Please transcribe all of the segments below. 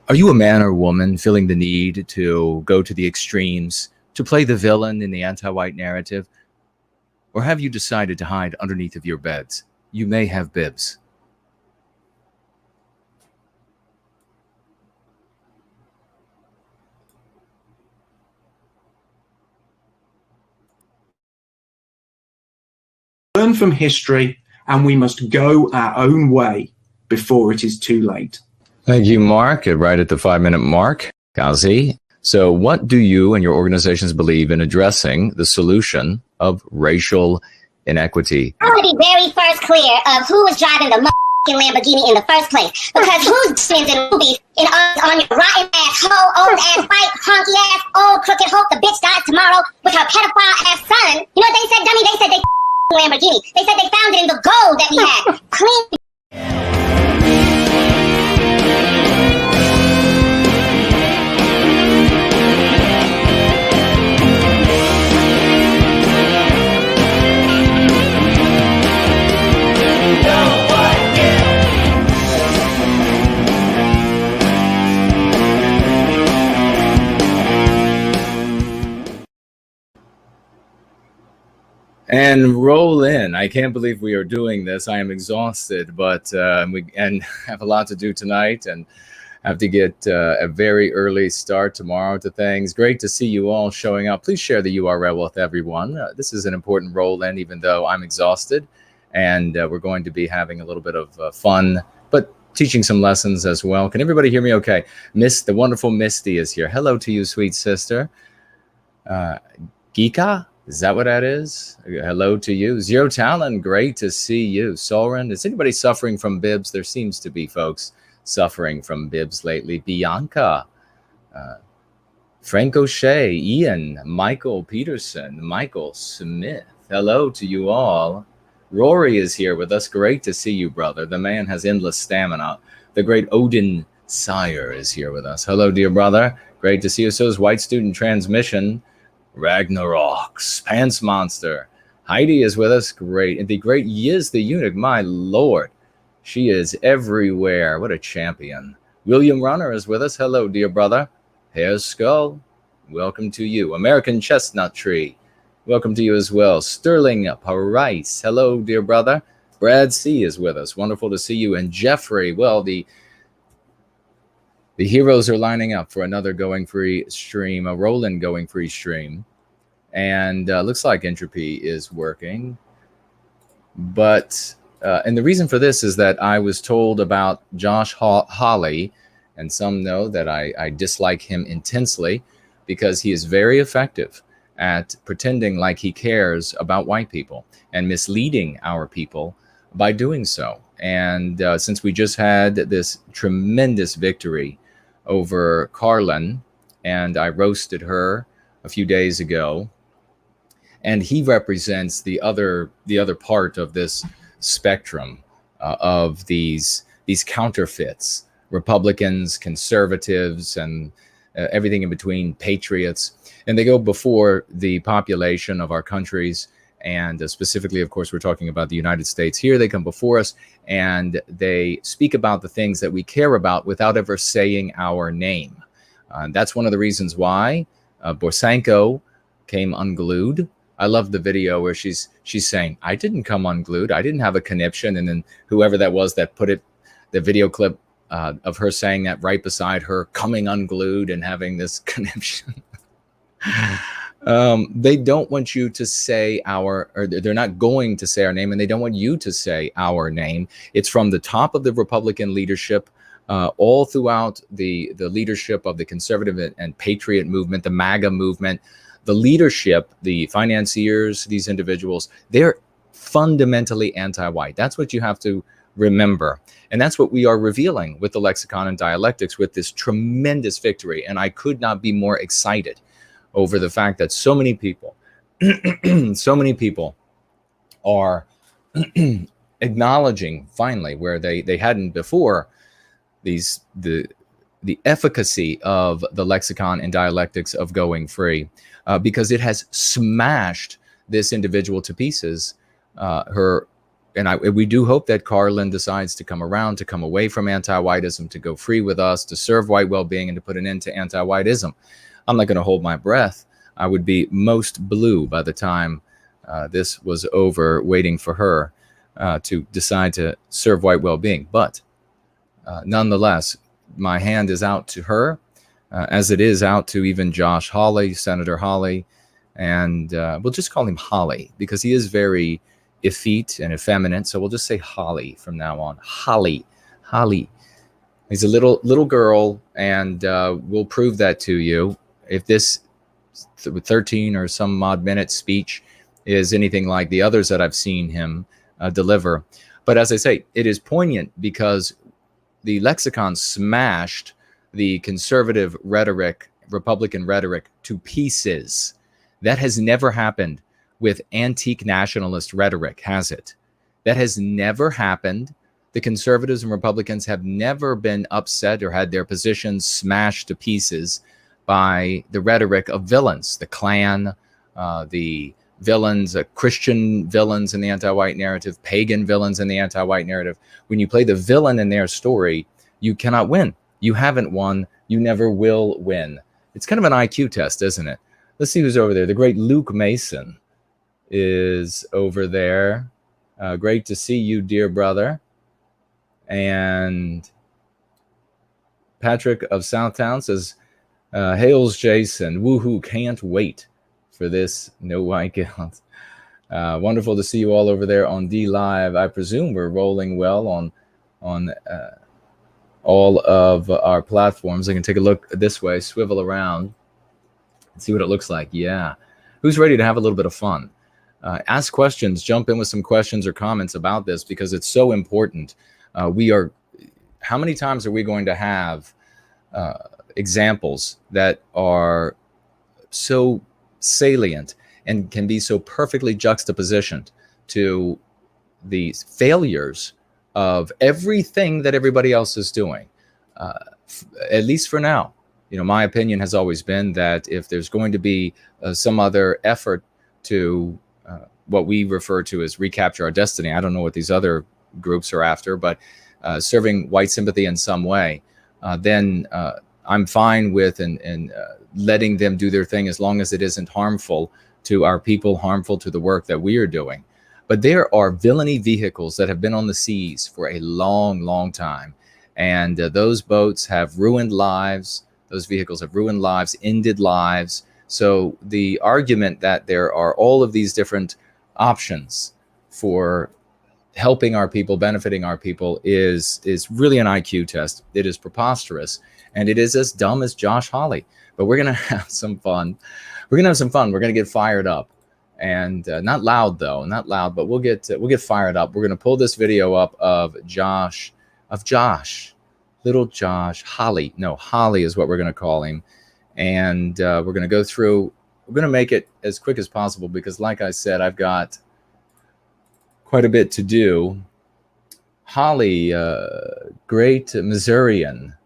Are you a man or woman feeling the need to go to the extremes, to play the villain in the anti-white narrative? Or have you decided to hide underneath of your beds? You may have bibs. Learn from history, and we must go our own way before it is too late. Thank you, Mark. Right at the 5-minute mark. Kazi. So what do you and your organizations believe in addressing the solution of racial inequity? I want to be very first clear of who was driving the Lamborghini in the first place. Because who's in movies on your rotten ass, hoe, old ass, white, honky ass, old crooked hope the bitch dies tomorrow with her pedophile ass son. You know what they said, dummy? They said they Lamborghini. They said they found it in the gold that we had. Clean. And roll in. I can't believe we are doing this. I am exhausted, but we have a lot to do tonight and have to get a very early start tomorrow to things. Great to see you all showing up. Please share the URL with everyone. This is an important roll in, even though I'm exhausted. And we're going to be having a little bit of fun, but teaching some lessons as well. Can everybody hear me okay? The wonderful Misty is here. Hello to you, sweet sister. Gika? Is that what that is? Hello to you. Zero Talon, great to see you. Soren, is anybody suffering from bibs? There seems to be folks suffering from bibs lately. Bianca, Frank O'Shea, Ian, Michael Peterson, Michael Smith. Hello to you all. Rory is here with us. Great to see you, brother. The man has endless stamina. The great Odin Sire is here with us. Hello, dear brother. Great to see you. So is White Student Transmission. Ragnarok, Pants Monster. Heidi is with us. Great. And the great Yiz the Eunuch. My Lord. She is everywhere. What a champion. William Runner is with us. Hello, dear brother. Hair Skull. Welcome to you. American Chestnut Tree. Welcome to you as well. Sterling Price. Hello, dear brother. Brad C is with us. Wonderful to see you. And Jeffrey. Well, the heroes are lining up for another Going Free stream, a roll-in Going Free stream. And looks like Entropy is working. But, and the reason for this is that I was told about Josh Hawley, and some know that I dislike him intensely because he is very effective at pretending like he cares about white people and misleading our people by doing so. And since we just had this tremendous victory over Karlyn, and I roasted her a few days ago, and he represents the other part of this spectrum of these counterfeits, Republicans, conservatives, and everything in between, patriots, and they go before the population of our countries. And specifically, of course, we're talking about the United States here. They come before us and they speak about the things that we care about without ever saying our name. That's one of the reasons why Borysenko came unglued. I love the video where she's saying, I didn't come unglued. I didn't have a conniption. And then whoever that was that put the video clip of her saying that right beside her coming unglued and having this conniption. They don't want you to say or they're not going to say our name, and they don't want you to say our name. It's from the top of the Republican leadership, all throughout the leadership of the conservative and patriot movement, the MAGA movement, the leadership, the financiers, these individuals, they're fundamentally anti-white. That's what you have to remember. And that's what we are revealing with the lexicon and dialectics with this tremendous victory. And I could not be more excited over the fact that so many people, are acknowledging finally where they hadn't before the efficacy of the lexicon and dialectics of Going Free, because it has smashed this individual to pieces. Her we do hope that Karlyn decides to come around, to come away from anti-whiteism, to go free with us, to serve white well-being, and to put an end to anti-whiteism. I'm not going to hold my breath. I would be most blue by the time this was over, waiting for her to decide to serve white well-being. But nonetheless, my hand is out to her, as it is out to even Josh Hawley, Senator Hawley, and we'll just call him Hawley because he is very effete and effeminate. So we'll just say Hawley from now on. Hawley. He's a little girl, and we'll prove that to you. If this 13 or some odd minute speech is anything like the others that I've seen him deliver. But as I say, it is poignant because the lexicon smashed the conservative rhetoric, Republican rhetoric, to pieces. That has never happened with antique nationalist rhetoric, has it? That has never happened. The conservatives and Republicans have never been upset or had their positions smashed to pieces by the rhetoric of villains, the Klan, the villains, Christian villains in the anti-white narrative, pagan villains in the anti-white narrative. When you play the villain in their story, you cannot win. You haven't won. You never will win. It's kind of an IQ test, isn't it? Let's see who's over there. The great Luke Mason is over there. Great to see you, dear brother. And Patrick of Southtown says, hails Jason. Woohoo, can't wait for this no white guilt. Wonderful to see you all over there on D Live. I presume we're rolling well on all of our platforms. I can take a look this way, swivel around, and see what it looks like. Yeah. Who's ready to have a little bit of fun? Ask questions, jump in with some questions or comments about this because it's so important. How many times are we going to have examples that are so salient and can be so perfectly juxtapositioned to the failures of everything that everybody else is doing, at least for now? You know, my opinion has always been that if there's going to be some other effort to what we refer to as recapture our destiny, I don't know what these other groups are after, but serving white sympathy in some way, then I'm fine with and letting them do their thing as long as it isn't harmful to our people, harmful to the work that we are doing. But there are villainy vehicles that have been on the seas for a long, long time. And those boats have ruined lives. Those vehicles have ruined lives, ended lives. So the argument that there are all of these different options for helping our people, benefiting our people is really an IQ test. It is preposterous. And it is as dumb as Josh Hawley. But we're going to have some fun. We're going to have some fun. We're going to get fired up. And not loud, though. Not loud, but we'll get fired up. We're going to pull this video up of Josh. Little Josh. Hawley. No, Hawley is what we're going to call him. And we're going to go through. We're going to make it as quick as possible because, like I said, I've got quite a bit to do. Hawley, great Missourian.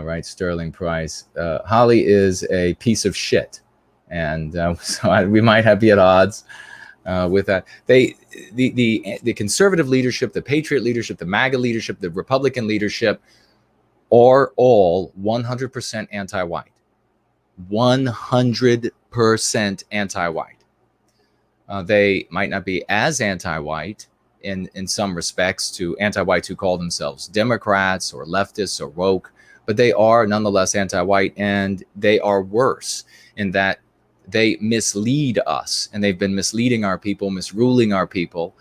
Right, Sterling Price. Hawley is a piece of shit. And so we might be at odds with that. The conservative leadership, the patriot leadership, the MAGA leadership, the Republican leadership are all 100% anti-white. 100% anti-white. They might not be as anti-white in some respects to anti-whites who call themselves Democrats or leftists or woke, but they are nonetheless anti-white, and they are worse in that they mislead us, and they've been misleading our people, misruling our people,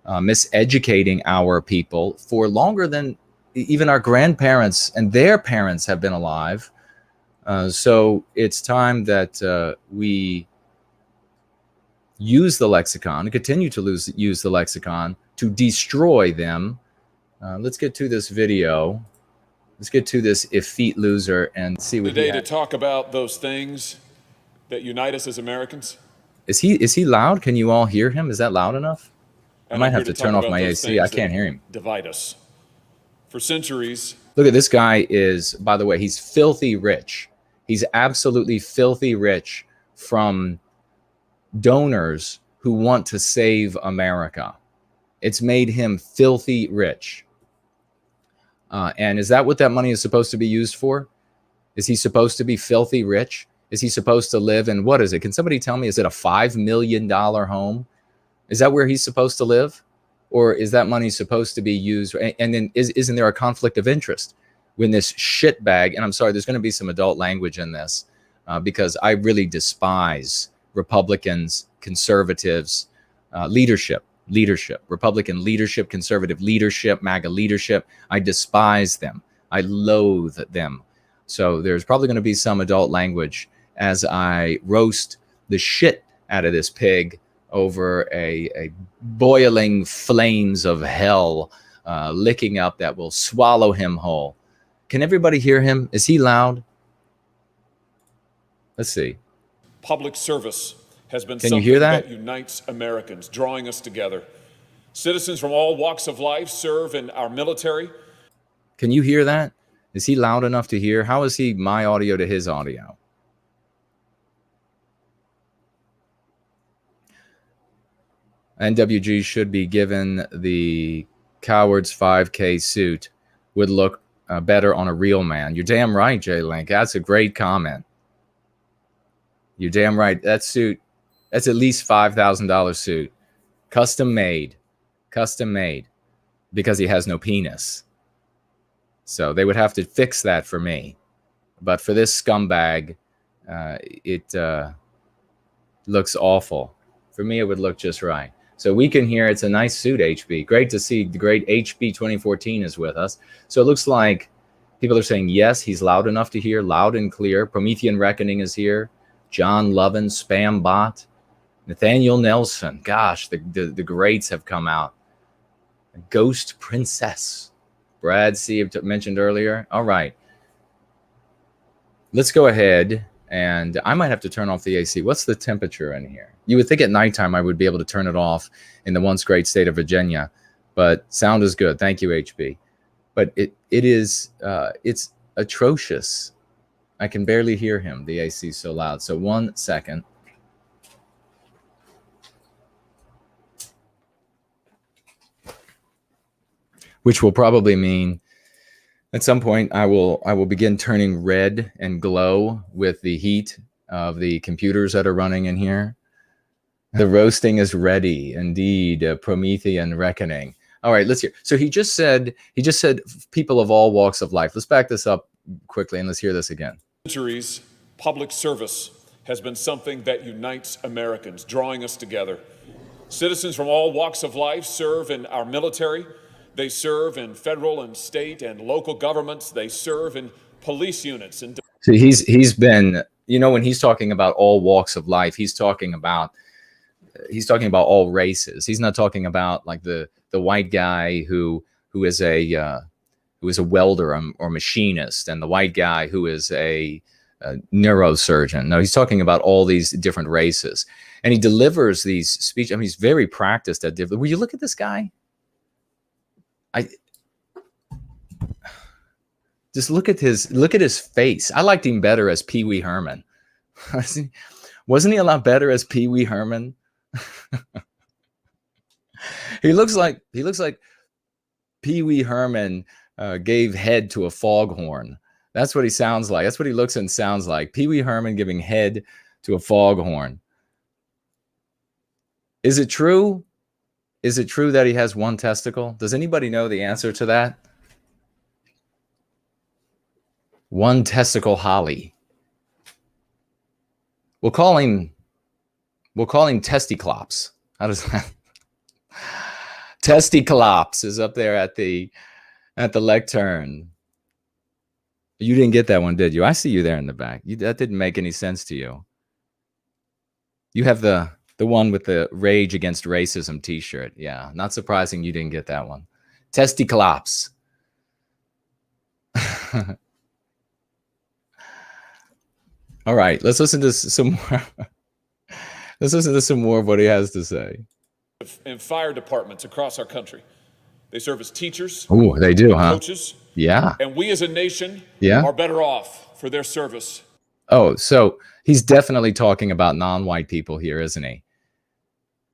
miseducating our people for longer than even our grandparents and their parents have been alive. So it's time that we use the lexicon, and continue to use the lexicon to destroy them. Let's get to this video. Let's get to this effete loser and see what today to talk about those things that unite us as Americans. Is he loud? Can you all hear him? Is that loud enough? I might have to turn off my AC. I can't hear him. Divide us. For centuries. Look at this guy is, by the way, he's filthy rich. He's absolutely filthy rich from donors who want to save America. It's made him filthy rich. And is that what that money is supposed to be used for? Is he supposed to be filthy rich? Is he supposed to live in, what is it? Can somebody tell me, is it a $5 million home? Is that where he's supposed to live? Or is that money supposed to be used? And then isn't there a conflict of interest when this shitbag, and I'm sorry, there's going to be some adult language in this because I really despise Republicans, conservatives, leadership, Republican leadership, conservative leadership, MAGA leadership. I despise them. I loathe them. So there's probably going to be some adult language as I roast the shit out of this pig over a boiling flames of hell licking up that will swallow him whole. Can everybody hear him? Is he loud? Let's see. Public service has been Can something you hear that? unites Americans, drawing us together. Citizens from all walks of life serve in our military. Can you hear that? Is he loud enough to hear? How is he my audio to his audio? NWG should be given the Coward's 5K suit. Would look better on a real man. You're damn right, Jay Link. That's a great comment. You're damn right. That suit, that's at least $5,000 suit. Custom made, because he has no penis. So they would have to fix that for me. But for this scumbag, it looks awful. For me, it would look just right. So we can hear it's a nice suit, HB. Great to see the great HB 2014 is with us. So it looks like people are saying, yes, he's loud enough to hear, loud and clear. Promethean Reckoning is here. John Lovin, Spam Bot, Nathaniel Nelson. Gosh, the greats have come out. Ghost Princess. Brad C. mentioned earlier. All right. Let's go ahead. And I might have to turn off the AC. What's the temperature in here? You would think at nighttime I would be able to turn it off in the once great state of Virginia. But sound is good. Thank you, HB. But it's atrocious. I can barely hear him. The AC is so loud. So 1 second. Which will probably mean at some point I will begin turning red and glow with the heat of the computers that are running in here. The roasting is ready, indeed. Promethean Reckoning. All right, let's hear. So he just said people of all walks of life. Let's back this up quickly and let's hear this again. Centuries, public service has been something that unites Americans, drawing us together. Citizens from all walks of life serve in our military. They serve in federal and state and local governments. They serve in police units. And so he's been, you know, when he's talking about all walks of life, he's talking about all races. He's not talking about like the white guy who is a welder or machinist, and the white guy who is a neurosurgeon. No, he's talking about all these different races, and he delivers these speeches. I mean, he's very practiced at. Will you look at this guy? Just look at his face. I liked him better as Pee Wee Herman. Wasn't he a lot better as Pee Wee Herman? He looks like Pee Wee Herman gave head to a foghorn. That's what he sounds like. That's what he looks and sounds like. Pee Wee Herman giving head to a foghorn. Is it true? Is it true that he has one testicle? Does anybody know the answer to that? One testicle Hawley. We'll call him Testiclops. How does that? Testiclops is up there at the lectern. You didn't get that one, did you? I see you there in the back. That didn't make any sense to you. You have the one with the Rage Against Racism t-shirt. Yeah, not surprising you didn't get that one. Testiclops. All right, let's listen to some more. Let's listen to some more of what he has to say. In fire departments across our country. They serve as teachers. Oh, they do, huh? Coaches. Yeah. And we as a nation are better off for their service. Oh, so he's definitely talking about non-white people here, isn't he?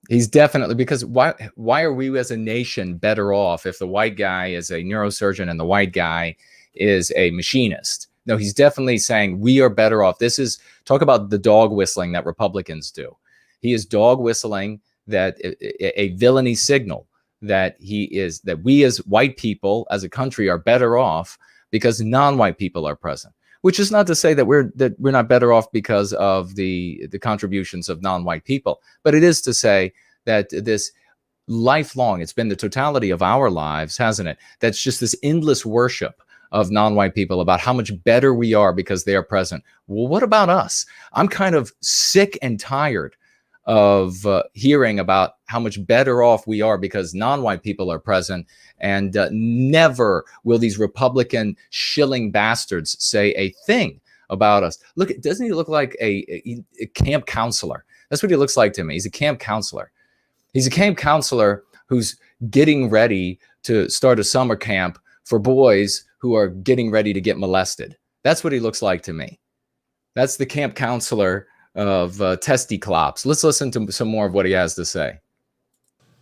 He's definitely, because why are we as a nation better off if the white guy is a neurosurgeon and the white guy is a machinist? No, he's definitely saying we are better off. This is, talk about the dog whistling that Republicans do. He is dog whistling that a villainy signal that that we as white people as a country are better off because non-white people are present. Which is not to say that we're not better off because of the contributions of non-white people, but it is to say that this lifelong, it's been the totality of our lives, hasn't it? That's just this endless worship of non-white people about how much better we are because they are present. Well, what about us? I'm kind of sick and tired of hearing about how much better off we are because non-white people are present, and never will these Republican shilling bastards say a thing about us. Look, doesn't he look like a camp counselor? That's what he looks like to me. He's a camp counselor. He's a camp counselor who's getting ready to start a summer camp for boys who are getting ready to get molested. That's what he looks like to me. That's the camp counselor of testiclops. Let's listen to some more of what he has to say.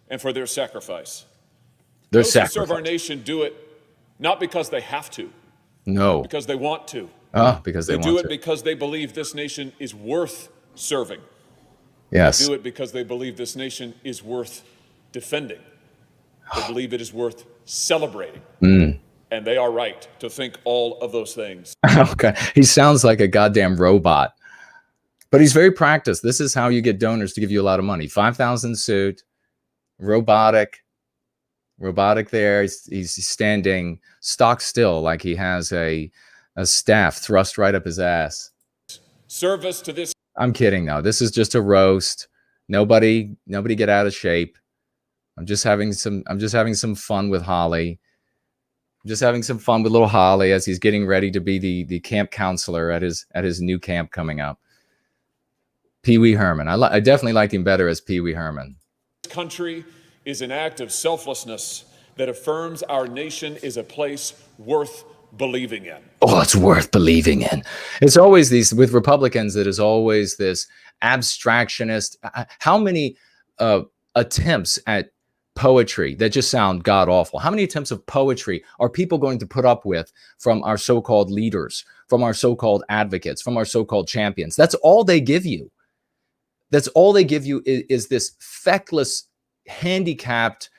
And for their sacrifice. Their Those sacrifice. who serve our nation do it not because they have to. No. Because they want to. Because they want to. They do it because they believe this nation is worth serving. Yes. They do it because they believe this nation is worth defending. They believe it is worth celebrating. And they are right to think all of those things. Okay. He sounds like a goddamn robot. But he's very practiced. This is how you get donors to give you a lot of money. 5,000 suit, robotic there. He's standing stock still like he has a staff thrust right up his ass. Service to this. I'm kidding though. This is just a roast. Nobody get out of shape. I'm just having some fun with Hawley. I'm just having some fun with little Hawley as he's getting ready to be the camp counselor at his new camp coming up. Pee Wee Herman. I definitely liked him better as Pee Wee Herman. This country is an act of selflessness that affirms our nation is a place worth believing in. Oh, it's worth believing in. It's always these, with Republicans, it is always this abstractionist. How many attempts at poetry that just sound god awful? How many attempts of poetry are people going to put up with from our so-called leaders, from our so-called advocates, from our so-called champions? That's all they give you. That's all they give you is this feckless, handicapped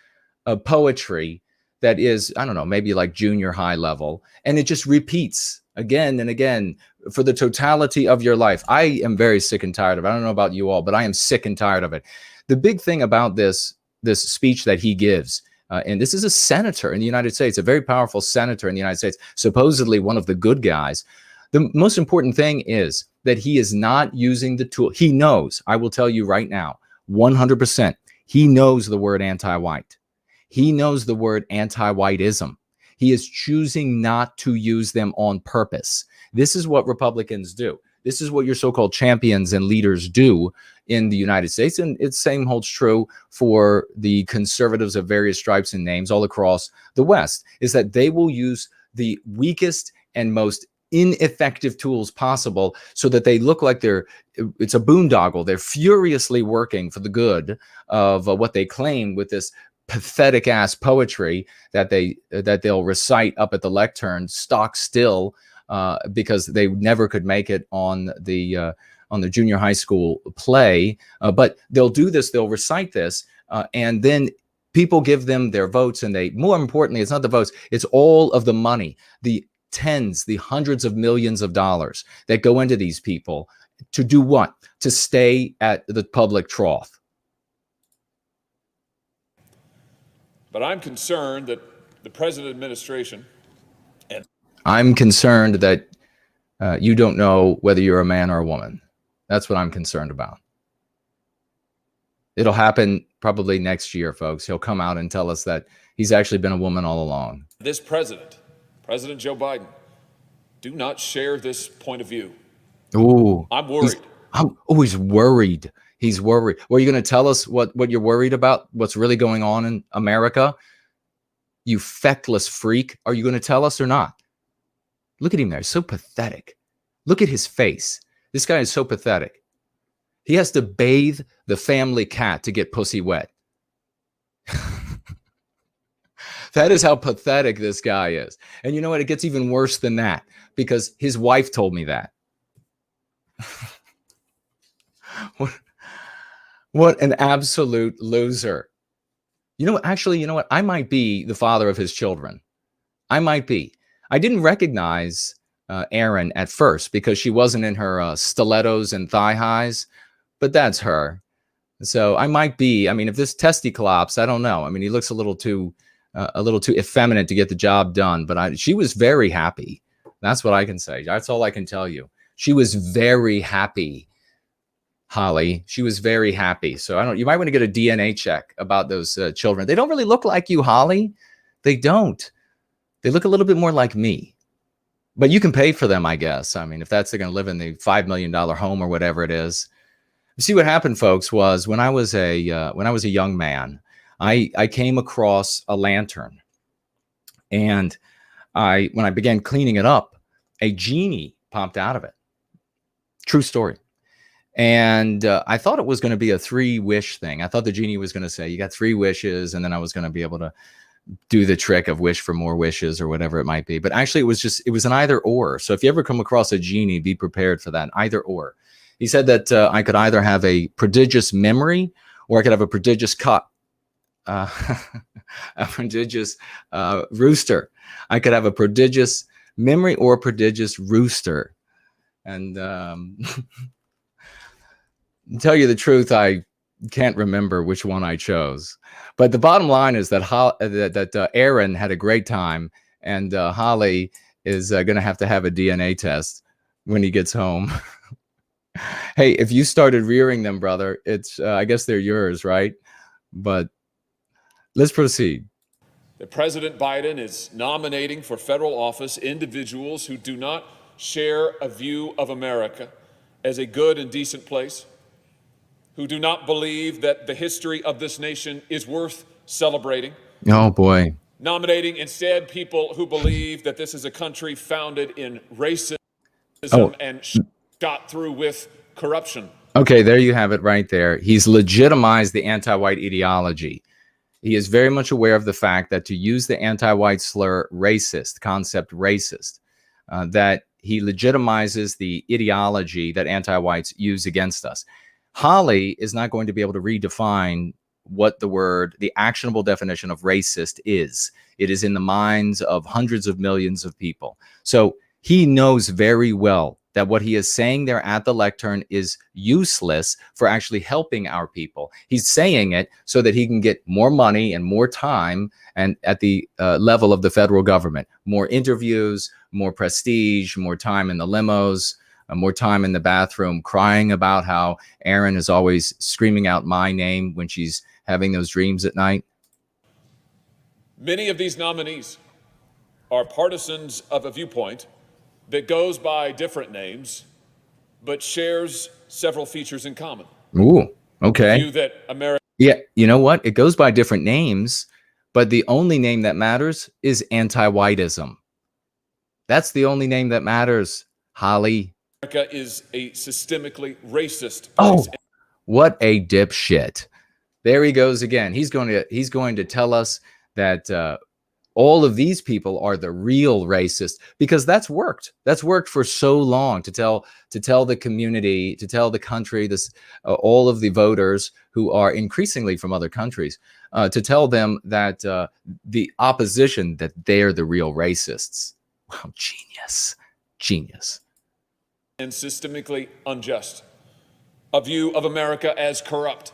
poetry that is, I don't know, maybe like junior high level. And it just repeats again and again for the totality of your life. I am very sick and tired of it. I don't know about you all, but I am sick and tired of it. The big thing about this speech that he gives, and this is a senator in the United States, a very powerful senator in the United States, supposedly one of the good guys. The most important thing is that he is not using the tool. He knows, I will tell you right now, 100%, he knows the word anti-white. He knows the word anti-whiteism. He is choosing not to use them on purpose. This is what Republicans do. This is what your so-called champions and leaders do in the United States. And the same holds true for the conservatives of various stripes and names all across the West, is that they will use the weakest and most ineffective tools possible so that they look like it's a boondoggle. They're furiously working for the good of what they claim with this pathetic ass poetry that they'll recite up at the lectern stock still because they never could make it on the junior high school play. But they'll do this, they'll recite this, and then people give them their votes, and more importantly, it's not the votes, it's all of the money, the tens, the hundreds of millions of dollars that go into these people to do what? To stay at the public trough. But I'm concerned that the present administration and I'm concerned that you don't know whether you're a man or a woman. That's what I'm concerned about. It'll happen probably next year, folks. He'll come out and tell us that he's actually been a woman all along. this President Joe Biden, do not share this point of view. Ooh, I'm worried. He's worried. He's worried. Well, are you going to tell us what you're worried about? What's really going on in America? You feckless freak. Are you going to tell us or not? Look at him there. So pathetic. Look at his face. This guy is so pathetic. He has to bathe the family cat to get pussy wet. That is how pathetic this guy is. And you know what? It gets even worse than that because his wife told me that. What an absolute loser. You know, actually, you know what? I might be the father of his children. I might be. I didn't recognize Erin at first because she wasn't in her stilettos and thigh highs, but that's her. So I might be. I mean, if this testiclops, I don't know. I mean, he looks a little too effeminate to get the job done. But she was very happy. That's what I can say. That's all I can tell you. She was very happy, Hawley. She was very happy. So you might want to get a DNA check about those children. They don't really look like you, Hawley. They don't. They look a little bit more like me. But you can pay for them, I guess. I mean, if they're going to live in the $5 million home or whatever it is. See, what happened, folks, was when I was a young man, I came across a lantern, and when I began cleaning it up, a genie popped out of it. True story. And I thought it was going to be a 3-wish thing. I thought the genie was going to say, you got 3 wishes, and then I was going to be able to do the trick of wish for more wishes or whatever it might be. But actually, it was an either or. So if you ever come across a genie, be prepared for that, either or. He said that I could either have a prodigious memory or I could have a prodigious a prodigious rooster. I could have a prodigious memory or a prodigious rooster. And to tell you the truth, I can't remember which one I chose. But the bottom line is that Erin had a great time, and Hawley is going to have a DNA test when he gets home. Hey, if you started rearing them, brother, it's I guess they're yours, right? But let's proceed. That President Biden is nominating for federal office individuals who do not share a view of America as a good and decent place, who do not believe that the history of this nation is worth celebrating. Oh, boy. Nominating instead people who believe that this is a country founded in racism and shot through with corruption. Okay, there you have it right there. He's legitimized the anti-white ideology. He is very much aware of the fact that to use the anti-white slur racist, that he legitimizes the ideology that anti-whites use against us. Hawley is not going to be able to redefine what the actionable definition of racist is. It is in the minds of hundreds of millions of people. So he knows very well that what he is saying there at the lectern is useless for actually helping our people. He's saying it so that he can get more money and more time, and at the level of the federal government, more interviews, more prestige, more time in the limos, more time in the bathroom, crying about how Erin is always screaming out my name when she's having those dreams at night. Many of these nominees are partisans of a viewpoint that goes by different names, but shares several features in common. Ooh, okay. The view that America. Yeah, you know what? It goes by different names, but the only name that matters is Antiwhiteism. That's the only name that matters, Hawley. America is a systemically racist place. Oh, what a dipshit. There he goes again. He's going to tell us that all of these people are the real racists, because that's worked. That's worked for so long to tell the community, to tell the country, all of the voters who are increasingly from other countries, to tell them that the opposition, that they're the real racists. Wow, genius. And systemically unjust. A view of America as corrupt.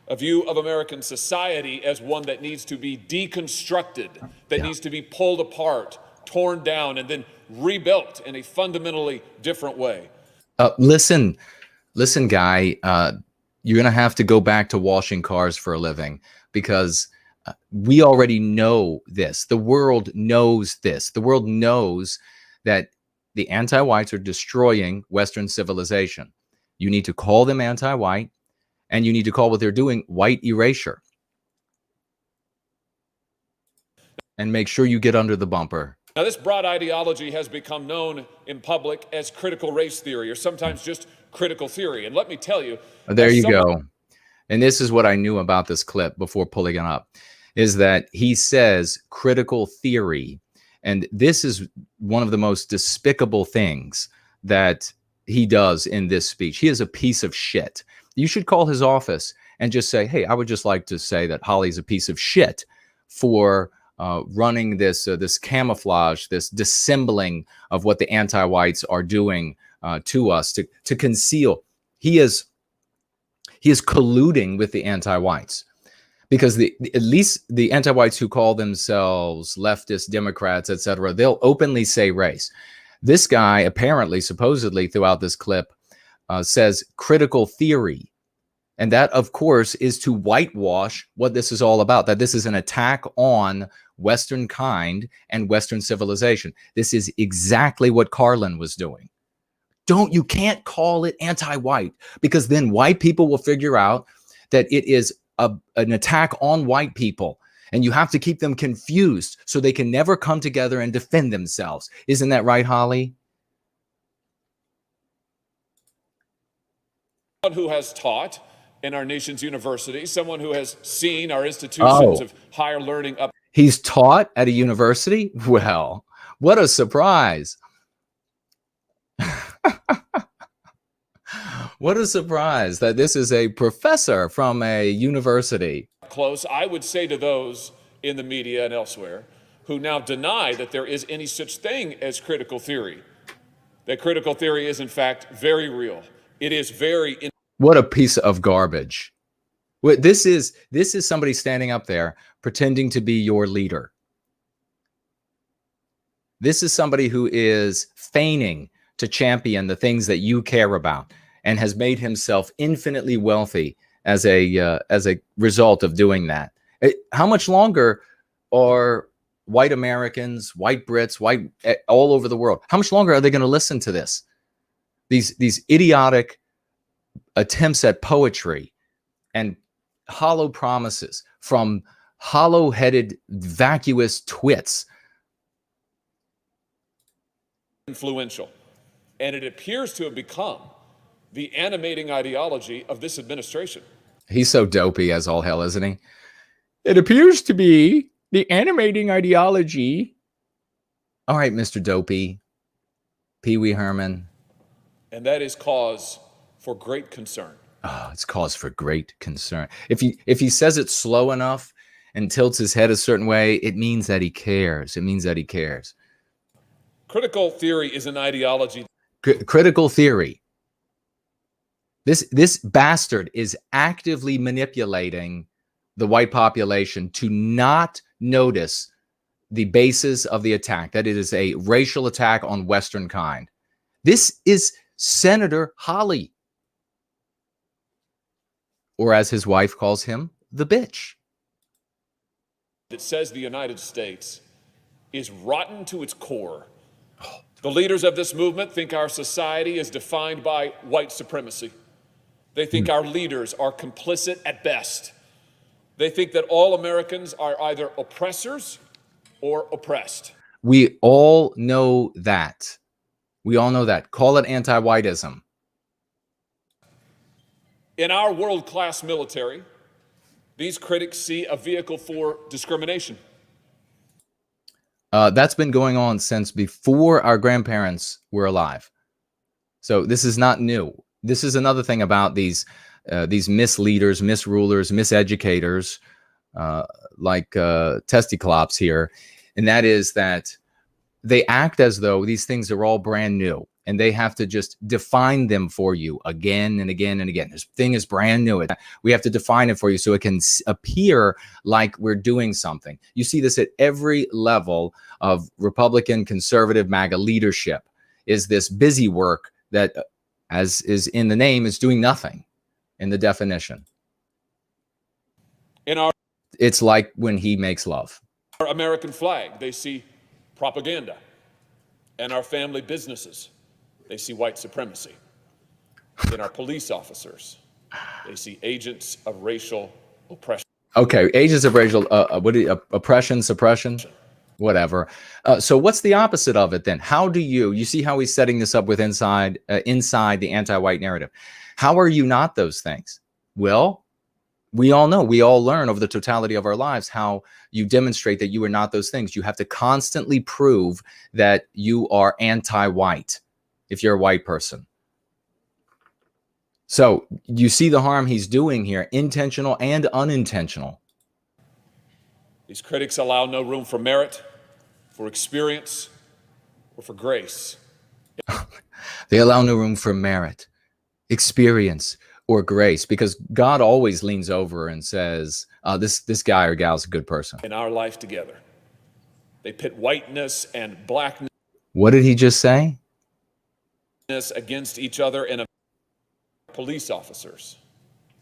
A view of American society as one that needs to be deconstructed, that needs to be pulled apart, torn down, and then rebuilt in a fundamentally different way. Listen, guy, you're going to have to go back to washing cars for a living, because we already know this. The world knows this. The world knows that the anti-whites are destroying Western civilization. You need to call them anti-white, and you need to call what they're doing white erasure. And make sure you get under the bumper. Now, this broad ideology has become known in public as critical race theory, or sometimes just critical theory. And let me tell you, there you go. And this is what I knew about this clip before pulling it up, is that he says critical theory. And this is one of the most despicable things that he does in this speech. He is a piece of shit. You should call his office and just say, hey, I would just like to say that Hawley's a piece of shit for running this this camouflage, this dissembling of what the anti-whites are doing to us to conceal. He is colluding with the anti-whites, because at least the anti-whites who call themselves leftist Democrats, etc., they'll openly say race. This guy apparently, supposedly throughout this clip, says critical theory. And that, of course, is to whitewash what this is all about, that this is an attack on Western kind and Western civilization. This is exactly what Karlyn was doing. You can't call it anti-white, because then white people will figure out that it is an attack on white people, and you have to keep them confused so they can never come together and defend themselves. Isn't that right, Hawley? Someone who has taught in our nation's universities, someone who has seen our institutions of higher learning up. He's taught at a university? Well, what a surprise. What a surprise that this is a professor from a university. Close, I would say to those in the media and elsewhere who now deny that there is any such thing as critical theory, that critical theory is in fact very real. It is very... What a piece of garbage. This is somebody standing up there pretending to be your leader. This is somebody who is feigning to champion the things that you care about, and has made himself infinitely wealthy as a result of doing that. How much longer are white Americans, white Brits, white all over the world, how much longer are they going to listen to this? These idiotic attempts at poetry and hollow promises from hollow-headed, vacuous twits. Influential. And it appears to have become the animating ideology of this administration. He's so dopey as all hell, isn't he? It appears to be the animating ideology. All right, Mr. Dopey, Pee Wee Herman. And that is cause for great concern. Oh, it's cause for great concern. If he says it slow enough and tilts his head a certain way, it means that he cares. It means that he cares. Critical theory is an ideology. Critical theory. This bastard is actively manipulating the white population to not notice the basis of the attack, that it is a racial attack on Western kind. This is Senator Hawley, or as his wife calls him, the bitch. It says the United States is rotten to its core. The leaders of this movement think our society is defined by white supremacy. They think our leaders are complicit at best. They think that all Americans are either oppressors or oppressed. We all know that. We all know that. Call it anti-whiteism. In our world-class military, these critics see a vehicle for discrimination. That's been going on since before our grandparents were alive. So this is not new. This is another thing about these misleaders, misrulers, miseducators, like Testiclops here, and that is that they act as though these things are all brand new, and they have to just define them for you again and again and again. This thing is brand new. We have to define it for you so it can appear like we're doing something. You see this at every level of Republican, conservative, MAGA leadership, is this busy work that, as is in the name, is doing nothing in the definition. It's like when he makes love. Our American flag, they see propaganda. And our family businesses, they see white supremacy. In our police officers, they see agents of racial oppression. Okay, agents of racial oppression, suppression. whatever. So what's the opposite of it then? How do you see how he's setting this up with inside the anti-white narrative? How are you not those things? Well, we all know, we all learn over the totality of our lives how you demonstrate that you are not those things. You have to constantly prove that you are anti-white if you're a white person. So you see the harm he's doing here, intentional and unintentional. These critics allow no room for merit, for experience, or for grace. They allow no room for merit, experience, or grace, because God always leans over and says, this guy or gal's a good person. In our life together, they pit whiteness and blackness. What did he just say? Against each other, and police officers.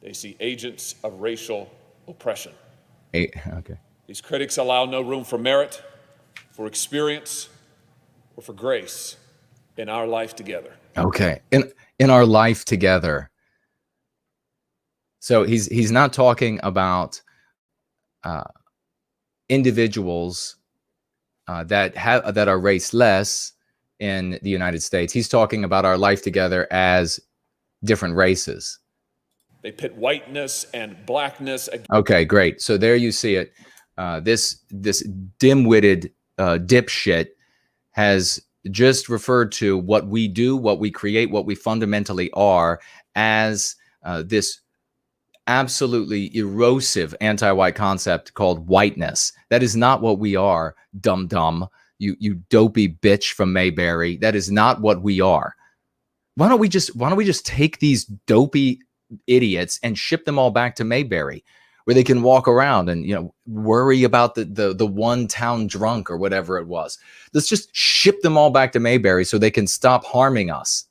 They see agents of racial oppression. Okay. These critics allow no room for merit, for experience, or for grace in our life together. Okay. In our life together. So he's not talking about individuals that are raceless in the United States. He's talking about our life together as different races. They pit whiteness and blackness. Okay, great. So there you see it. This dim-witted dipshit has just referred to what we do, what we create, what we fundamentally are as this absolutely erosive anti-white concept called whiteness. That is not what we are, dum-dum. You dopey bitch from Mayberry. That is not what we are. Why don't we just take these dopey idiots and ship them all back to Mayberry, where they can walk around and worry about the one town drunk or whatever it was. Let's just ship them all back to Mayberry so they can stop harming us.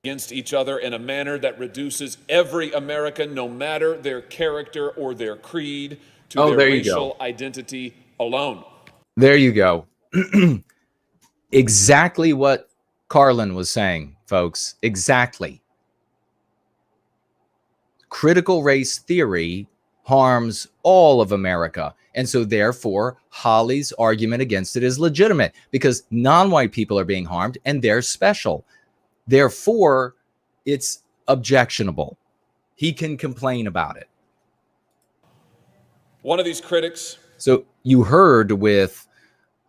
Against each other in a manner that reduces every American, no matter their character or their creed, to their racial identity alone. There you go. Exactly what Karlyn was saying, folks. Exactly. Critical race theory harms all of America. And so therefore, Hawley's argument against it is legitimate because non-white people are being harmed and they're special. Therefore, it's objectionable. He can complain about it. One of these critics. So you heard with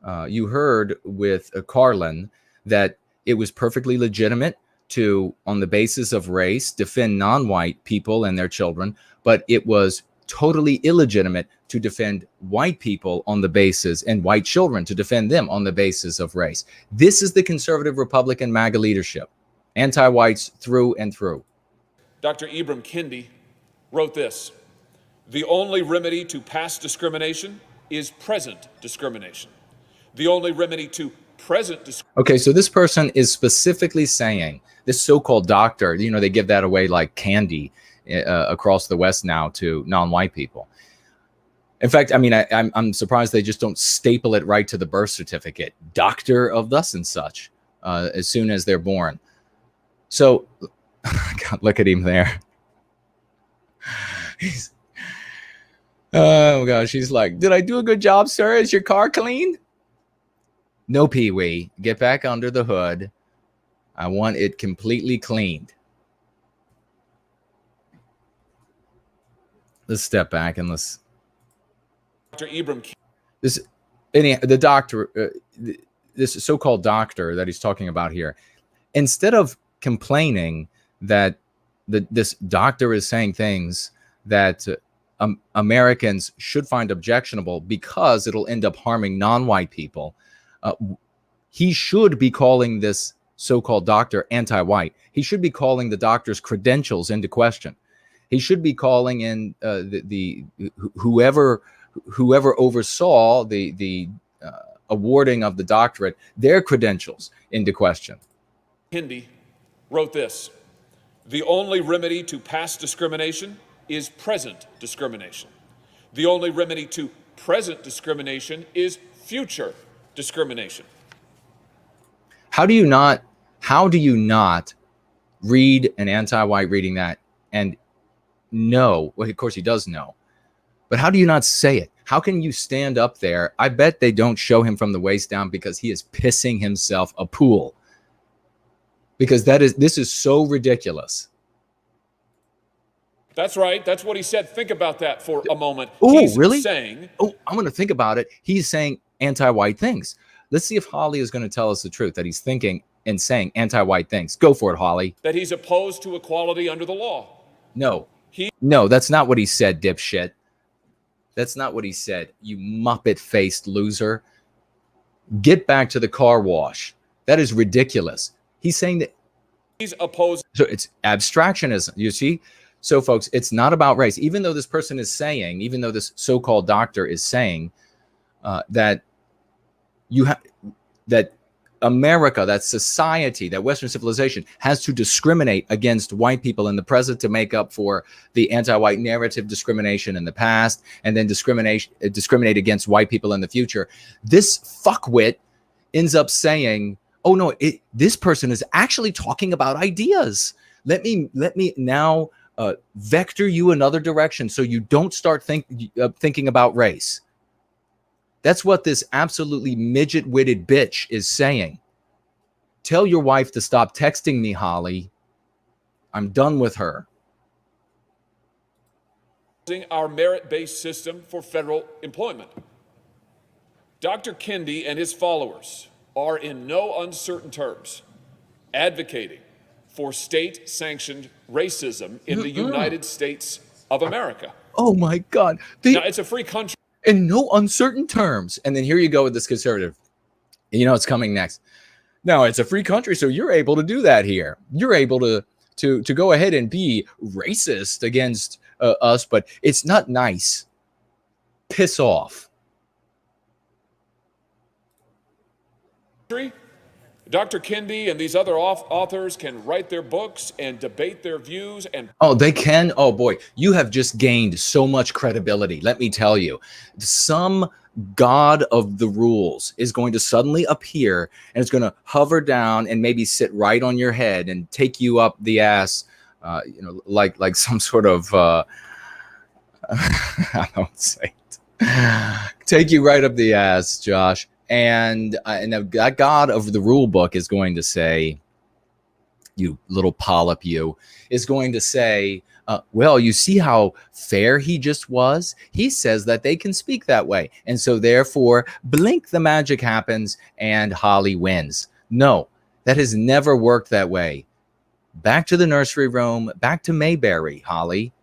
Karlyn that it was perfectly legitimate to, on the basis of race, defend non-white people and their children, but it was totally illegitimate to defend white people on the basis, and white children to defend them on the basis of race. This is the conservative Republican MAGA leadership. Anti-whites through and through. Dr. Ibram Kendi wrote this: "The only remedy to past discrimination is present discrimination. The only remedy to present discrimination." Okay, so this person is specifically saying, this so-called doctor, they give that away like candy across the West now to non-white people. In fact, I mean, I'm surprised they just don't staple it right to the birth certificate. Doctor of thus and such, as soon as they're born. So, God, look at him there. Oh gosh, he's like, "Did I do a good job, sir? Is your car clean?" No, Pee-wee. Get back under the hood. I want it completely cleaned. Let's step back and let's. Dr. Ibram. The doctor, this so-called doctor that he's talking about here, instead of complaining that this doctor is saying things that Americans should find objectionable because it'll end up harming non-white people, he should be calling this so-called doctor anti-white. He should be calling the doctor's credentials into question. He should be calling in whoever oversaw the awarding of the doctorate, their credentials into question. Kendi wrote this: "The only remedy to past discrimination is present discrimination. The only remedy to present discrimination is future discrimination." How do you not read an anti-white reading that and know? Well, of course he does know, but how do you not say it? How can you stand up there? I bet they don't show him from the waist down because he is pissing himself a pool. Because this is so ridiculous. That's right. That's what he said. Think about that for a moment. Oh, really? Saying, I'm going to think about it. He's saying anti-white things. Let's see if Hawley is going to tell us the truth, that he's thinking and saying anti-white things. Go for it, Hawley. that he's opposed to equality under the law. No, that's not what he said, dipshit. That's not what he said, you muppet-faced loser. Get back to the car wash. That is ridiculous. He's saying that He's opposed. So it's abstractionism, you see? So, folks, it's not about race. Even though this person is saying, even though this so-called doctor is saying that that America, that society, that Western civilization has to discriminate against white people in the present to make up for the anti-white narrative discrimination in the past, and then discriminate against white people in the future. This fuckwit ends up saying, oh no, this person is actually talking about ideas. Let me now vector you another direction so you don't start thinking about race. That's what this absolutely midget-witted bitch is saying. Tell your wife to stop texting me, Hawley. I'm done with her. Our merit-based system for federal employment. Dr. Kendi and his followers are in no uncertain terms advocating for state-sanctioned racism in the United States of America. Oh my God. Now, it's a free country. In no uncertain terms. And then here you go with this conservative. You know it's coming next. Now, it's a free country, so you're able to do that here. You're able to go ahead and be racist against us, but it's not nice. Piss off. Dr. Kendi and these other authors can write their books and debate their views. And oh, they can? Oh boy, you have just gained so much credibility. Let me tell you, some god of the rules is going to suddenly appear, and it's going to hover down and maybe sit right on your head and take you up the ass, like some sort of I don't say it. Take you right up the ass, Josh. And that god of the rule book is going to say, you little polyp, you, is going to say, well, you see how fair he just was? He says that they can speak that way. And so therefore, blink, the magic happens and Hawley wins. No, that has never worked that way. Back to the nursery room, back to Mayberry, Hawley.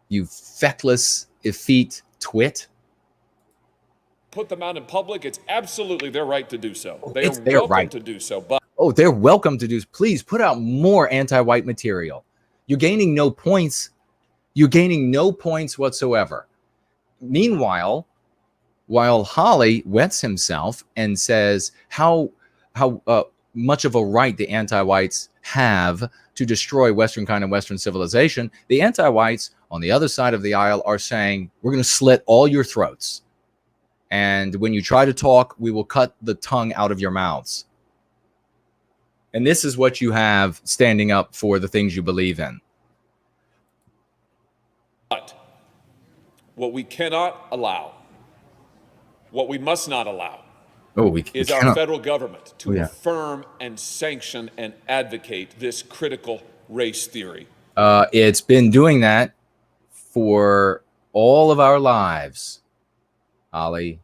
You feckless, effete twit. Put them out in public. It's absolutely their right to do so. They It's are their welcome right to do so. But they're welcome to do. Please put out more anti-white material. You're gaining no points. You're gaining no points whatsoever. Meanwhile, while Hawley wets himself and says how much of a right the anti-whites have to destroy Western kind and Western civilization, the anti-whites on the other side of the aisle are saying, we're going to slit all your throats. And when you try to talk, we will cut the tongue out of your mouths. And this is what you have standing up for the things you believe in. But what we cannot allow, what we must not allow, is our federal government to affirm and sanction and advocate this critical race theory. It's been doing that for all of our lives. Hawley,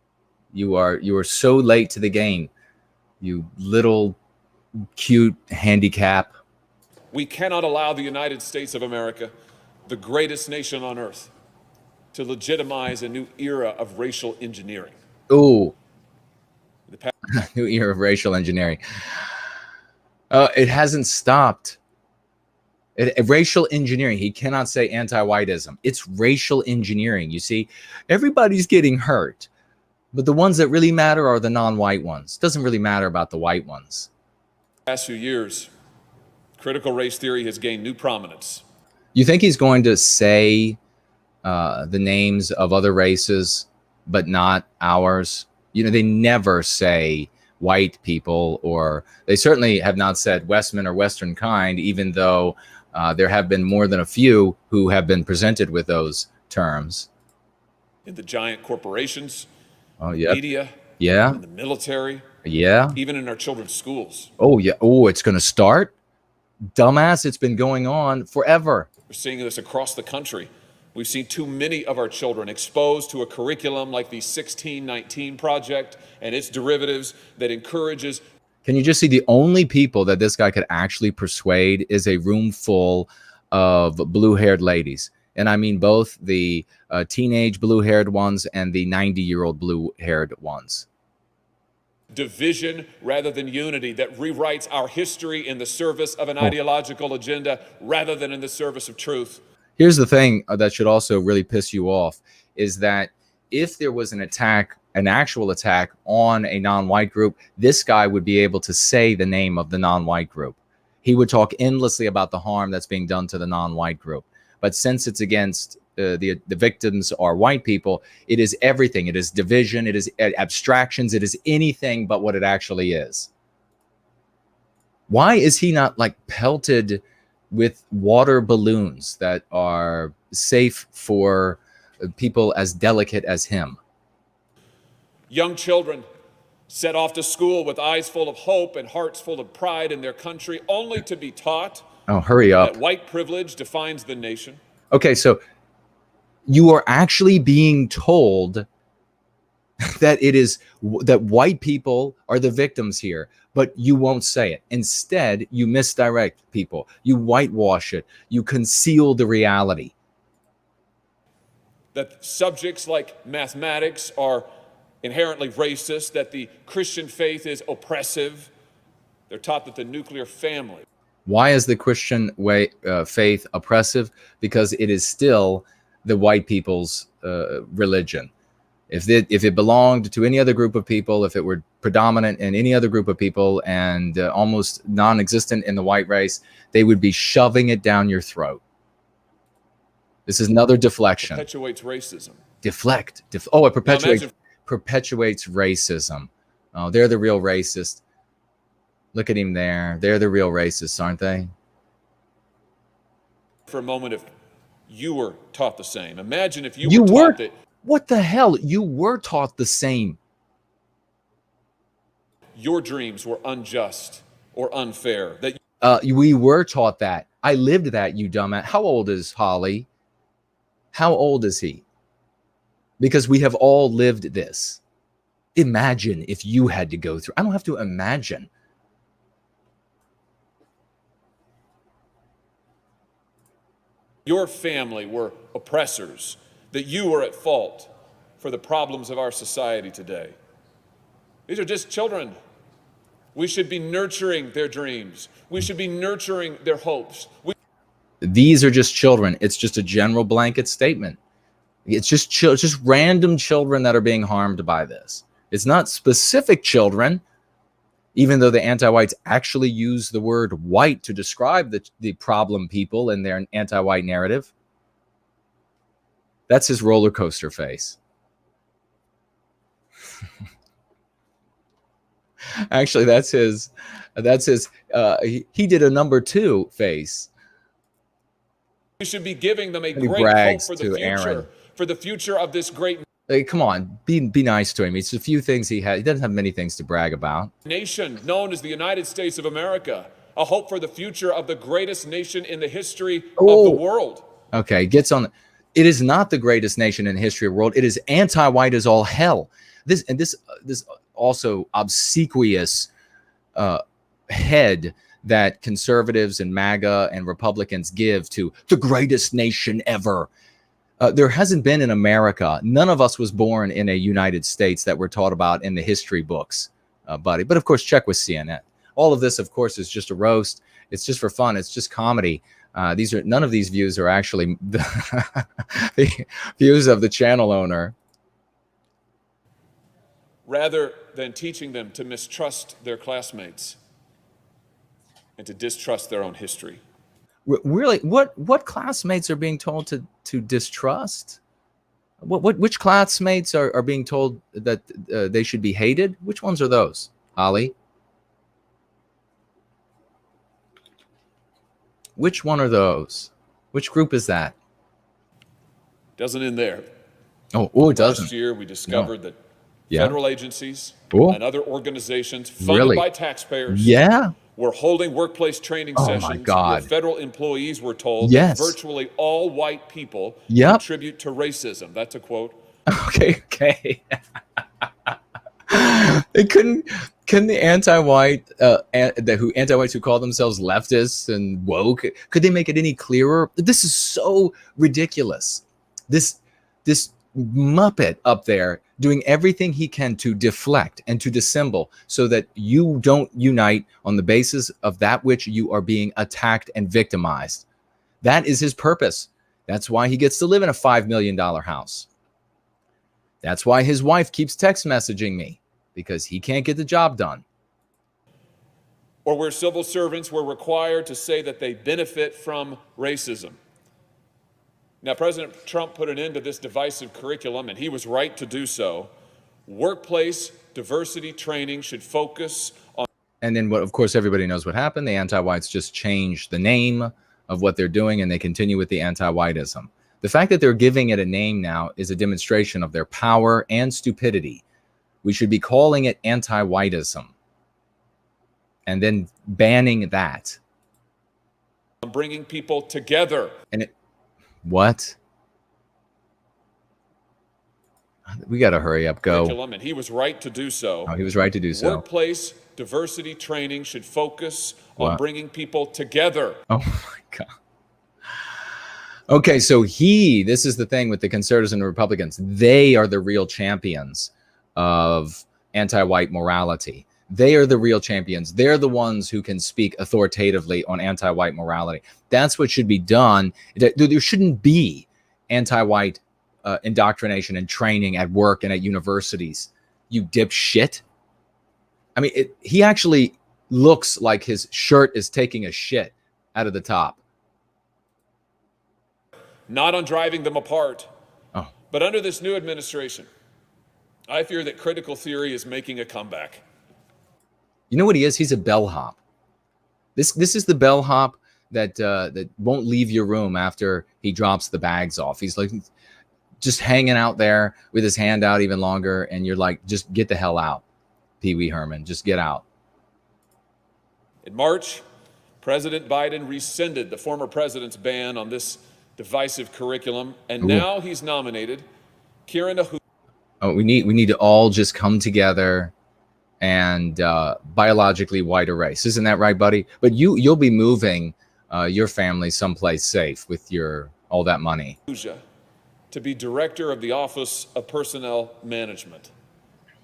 you are so late to the game, you little cute handicap. We cannot allow the United States of America, the greatest nation on earth, to legitimize a new era of racial engineering. Ooh, new era of racial engineering. It hasn't stopped. Racial engineering. He cannot say anti-whiteism. It's racial engineering. You see, everybody's getting hurt, but the ones that really matter are the non-white ones. It doesn't really matter about the white ones. Past few years, critical race theory has gained new prominence. You think he's going to say the names of other races, but not ours? You know, they never say white people, or they certainly have not said Westman or Western kind, even though there have been more than a few who have been presented with those terms. In the giant corporations, Oh, yeah. media, Yeah. in the military, Yeah. even in our children's schools. Oh, yeah. Oh, it's going to start? Dumbass, it's been going on forever. We're seeing this across the country. We've seen too many of our children exposed to a curriculum like the 1619 Project and its derivatives that encourages. Can you just see the only people that this guy could actually persuade is a room full of blue-haired ladies? And I mean both the teenage blue-haired ones and the 90-year-old blue-haired ones. Division rather than unity that rewrites our history in the service of an ideological agenda rather than in the service of truth. Here's the thing that should also really piss you off is that if there was an attack, an actual attack on a non-white group, this guy would be able to say the name of the non-white group. He would talk endlessly about the harm that's being done to the non-white group. But since it's against the victims are white people, it is everything. It is division. It is abstractions. It is anything but what it actually is. Why is he not like pelted with water balloons that are safe for people as delicate as him? Young children set off to school with eyes full of hope and hearts full of pride in their country, only to be taught hurry up. that white privilege defines the nation. Okay, so you are actually being told that it is that white people are the victims here, but you won't say it. Instead, you misdirect people. You whitewash it. You conceal the reality. That subjects like mathematics are inherently racist, that the Christian faith is oppressive. They're taught that the nuclear family. Why is the Christian faith oppressive? Because it is still the white people's religion. If it belonged to any other group of people, if it were predominant in any other group of people and almost non-existent in the white race, they would be shoving it down your throat. This is another deflection. Perpetuates racism. Deflect. It perpetuates racism. Oh, they're the real racist. Look at him there. They're the real racists, aren't they? For a moment, if you were taught the same. Imagine if you were taught that. What the hell? You were taught the same. Your dreams were unjust or unfair. That we were taught that. I lived that, you dumbass. How old is Hawley? How old is he? Because we have all lived this. Imagine if you had to go through. I don't have to imagine. your family were oppressors, that you were at fault for the problems of our society today. These are just children. We should be nurturing their dreams. We should be nurturing their hopes. These are just children. It's just a general blanket statement. It's just random children that are being harmed by this. It's not specific children, even though the anti-whites actually use the word white to describe the problem people in their anti-white narrative. That's his roller coaster face. Actually, that's his he did a number 2 face. We should be giving them a He great brags hope for to the future, Aaron. for the future of this great Hey, come on, be nice to him. It's a few things he has. He doesn't have many things to brag about. nation known as the United States of America, a hope for the future of the greatest nation in the history of the world. Okay, gets on. It is not the greatest nation in the history of the world. It is anti-white as all hell. This also obsequious head that conservatives and MAGA and Republicans give to the greatest nation ever. There hasn't been in America. None of us was born in a United States that we're taught about in the history books, buddy. But of course, check with CNN. All of this, of course, is just a roast. It's just for fun. It's just comedy. None of these views are actually the views of the channel owner. Rather than teaching them to mistrust their classmates and to distrust their own history. Really, what classmates are being told to distrust? Which classmates are being told that they should be hated? Which ones are those, Hawley? Which one are those? Which group is that? Doesn't end there. Oh, it doesn't. Last year, we discovered that Yeah. federal agencies Cool. and other organizations funded Really? by taxpayers Yeah. were holding workplace training Oh, my sessions God. where federal employees were told Yes. that virtually all white people Yep. contribute to racism. That's a quote. Okay. They couldn't the anti-whites who call themselves leftists and woke, could they make it any clearer? This is so ridiculous. This Muppet up there doing everything he can to deflect and to dissemble so that you don't unite on the basis of that which you are being attacked and victimized. That is his purpose. That's why he gets to live in a $5 million house. That's why his wife keeps text messaging me, because he can't get the job done. Or where civil servants were required to say that they benefit from racism. Now, President Trump put an end to this divisive curriculum, and he was right to do so. Workplace diversity training should focus on... And then, of course, everybody knows what happened. The anti-whites just changed the name of what they're doing, and they continue with the anti-whiteism. The fact that they're giving it a name now is a demonstration of their power and stupidity. We should be calling it anti-whiteism and then banning that. Bringing people together. And what? We got to hurry up. Go. And he was right to do so. Oh, he was right to do so. Workplace diversity training should focus on What? bringing people together. Oh, my God. Okay, so this is the thing with the conservatives and the Republicans. They are the real champions of anti-white morality. They are the real champions. They're the ones who can speak authoritatively on anti-white morality. That's what should be done. There shouldn't be anti-white indoctrination and training at work and at universities. You dipshit. I mean, he actually looks like his shirt is taking a shit out of the top. Not on driving them apart. Oh. But under this new administration, I fear that critical theory is making a comeback. You know what he is? He's a bellhop. This is the bellhop that won't leave your room after he drops the bags off. He's like just hanging out there with his hand out even longer, and you're like, just get the hell out, Pee Wee Herman. Just get out. In March, President Biden rescinded the former president's ban on this divisive curriculum, and now he's nominated Karlyn. Oh, we need to all just come together and biologically white erase. Isn't that right, buddy? But you'll be moving your family someplace safe with all that money. To be director of the Office of Personnel Management.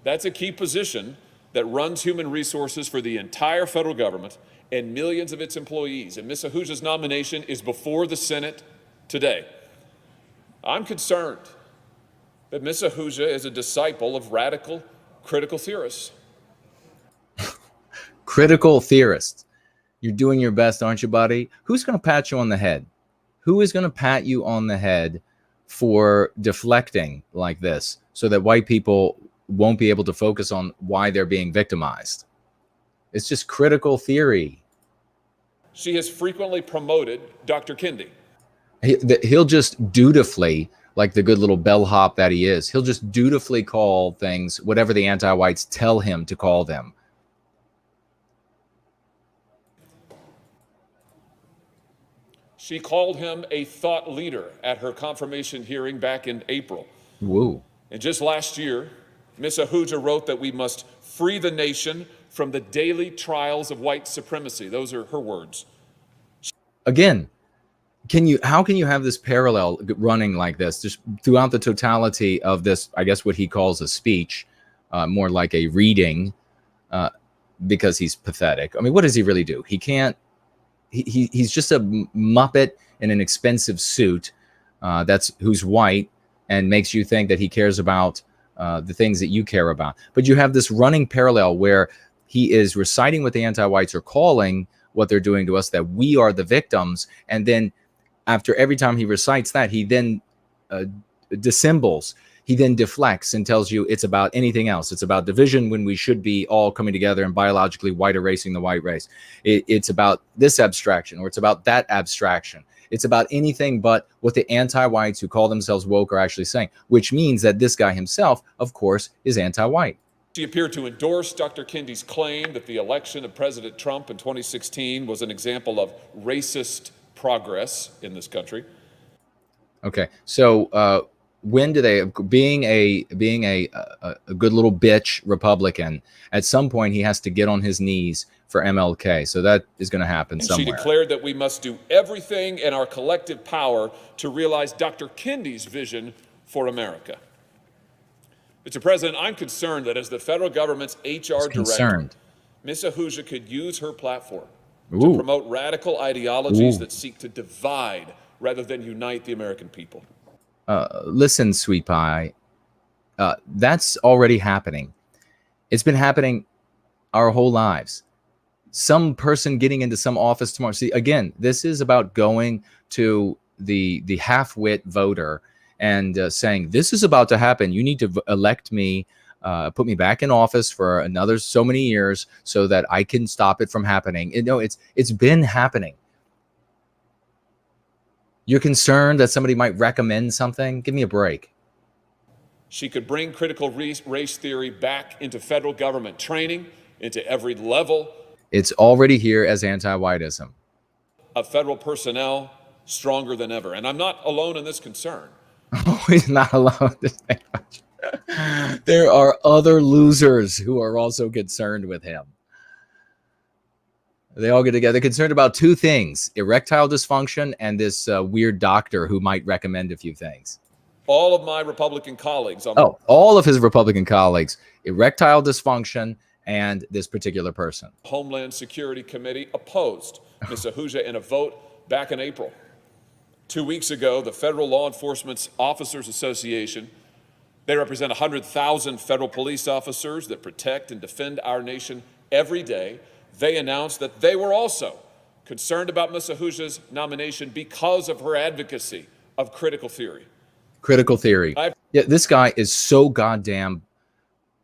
That's a key position that runs human resources for the entire federal government and millions of its employees. And Ms. Ahuja's nomination is before the Senate today. I'm concerned that Ms. Ahuja is a disciple of radical critical theorists. Critical theorists. You're doing your best, aren't you, buddy? Who's going to pat you on the head? Who is going to pat you on the head for deflecting like this so that white people won't be able to focus on why they're being victimized? It's just critical theory. She has frequently promoted Dr. Kendi. He'll just dutifully, like the good little bellhop that he is, he'll just dutifully call things whatever the anti-whites tell him to call them. She called him a thought leader at her confirmation hearing back in April. Woo. And just last year, Ms. Ahuja wrote that we must free the nation from the daily trials of white supremacy. Those are her words. Again, how can you have this parallel running like this just throughout the totality of this, I guess what he calls a speech, more like a reading, because he's pathetic. I mean, what does he really do? He can't, he's just a Muppet in an expensive suit who's white and makes you think that he cares about the things that you care about. But you have this running parallel where he is reciting what the anti-whites are calling what they're doing to us, that we are the victims. And then after every time he recites that, he then dissembles. He then deflects and tells you it's about anything else. It's about division when we should be all coming together and biologically white erasing the white race. It's about this abstraction, or it's about that abstraction. It's about anything but what the anti-whites who call themselves woke are actually saying, which means that this guy himself, of course, is anti-white. She appeared to endorse Dr. Kendi's claim that the election of President Trump in 2016 was an example of racist progress in this country. Okay, so when do they, being a good little bitch Republican, at some point he has to get on his knees for MLK. So that is going to happen somewhere. She declared that we must do everything in our collective power to realize Dr. Kendi's vision for America. Mr. President, I'm concerned that as the federal government's HR director, Ms. Ahuja could use her platform to promote radical ideologies that seek to divide rather than unite the American people. Listen, sweet pie, that's already happening. It's been happening our whole lives. Some person getting into some office tomorrow. See, again, this is about going to the half-wit voter and saying, this is about to happen. You need to elect me, put me back in office for another so many years so that I can stop it from happening. No, it's been happening. You're concerned that somebody might recommend something? Give me a break. She could bring critical race theory back into federal government training, into every level. It's already here as anti-whiteism. Of federal personnel, stronger than ever. And I'm not alone in this concern. Oh, he's not alone. There are other losers who are also concerned with him. They all get together. They're concerned about two things: erectile dysfunction and this weird doctor who might recommend a few things. All of my Republican colleagues. All of his Republican colleagues, erectile dysfunction and this particular person. Homeland Security Committee opposed Ms. Ahuja in a vote back in April. 2 weeks ago, the Federal Law Enforcement Officers Association, they represent 100,000 federal police officers that protect and defend our nation every day. They announced that they were also concerned about Ms. Ahuja's nomination because of her advocacy of critical theory. Critical theory. Yeah, this guy is so goddamn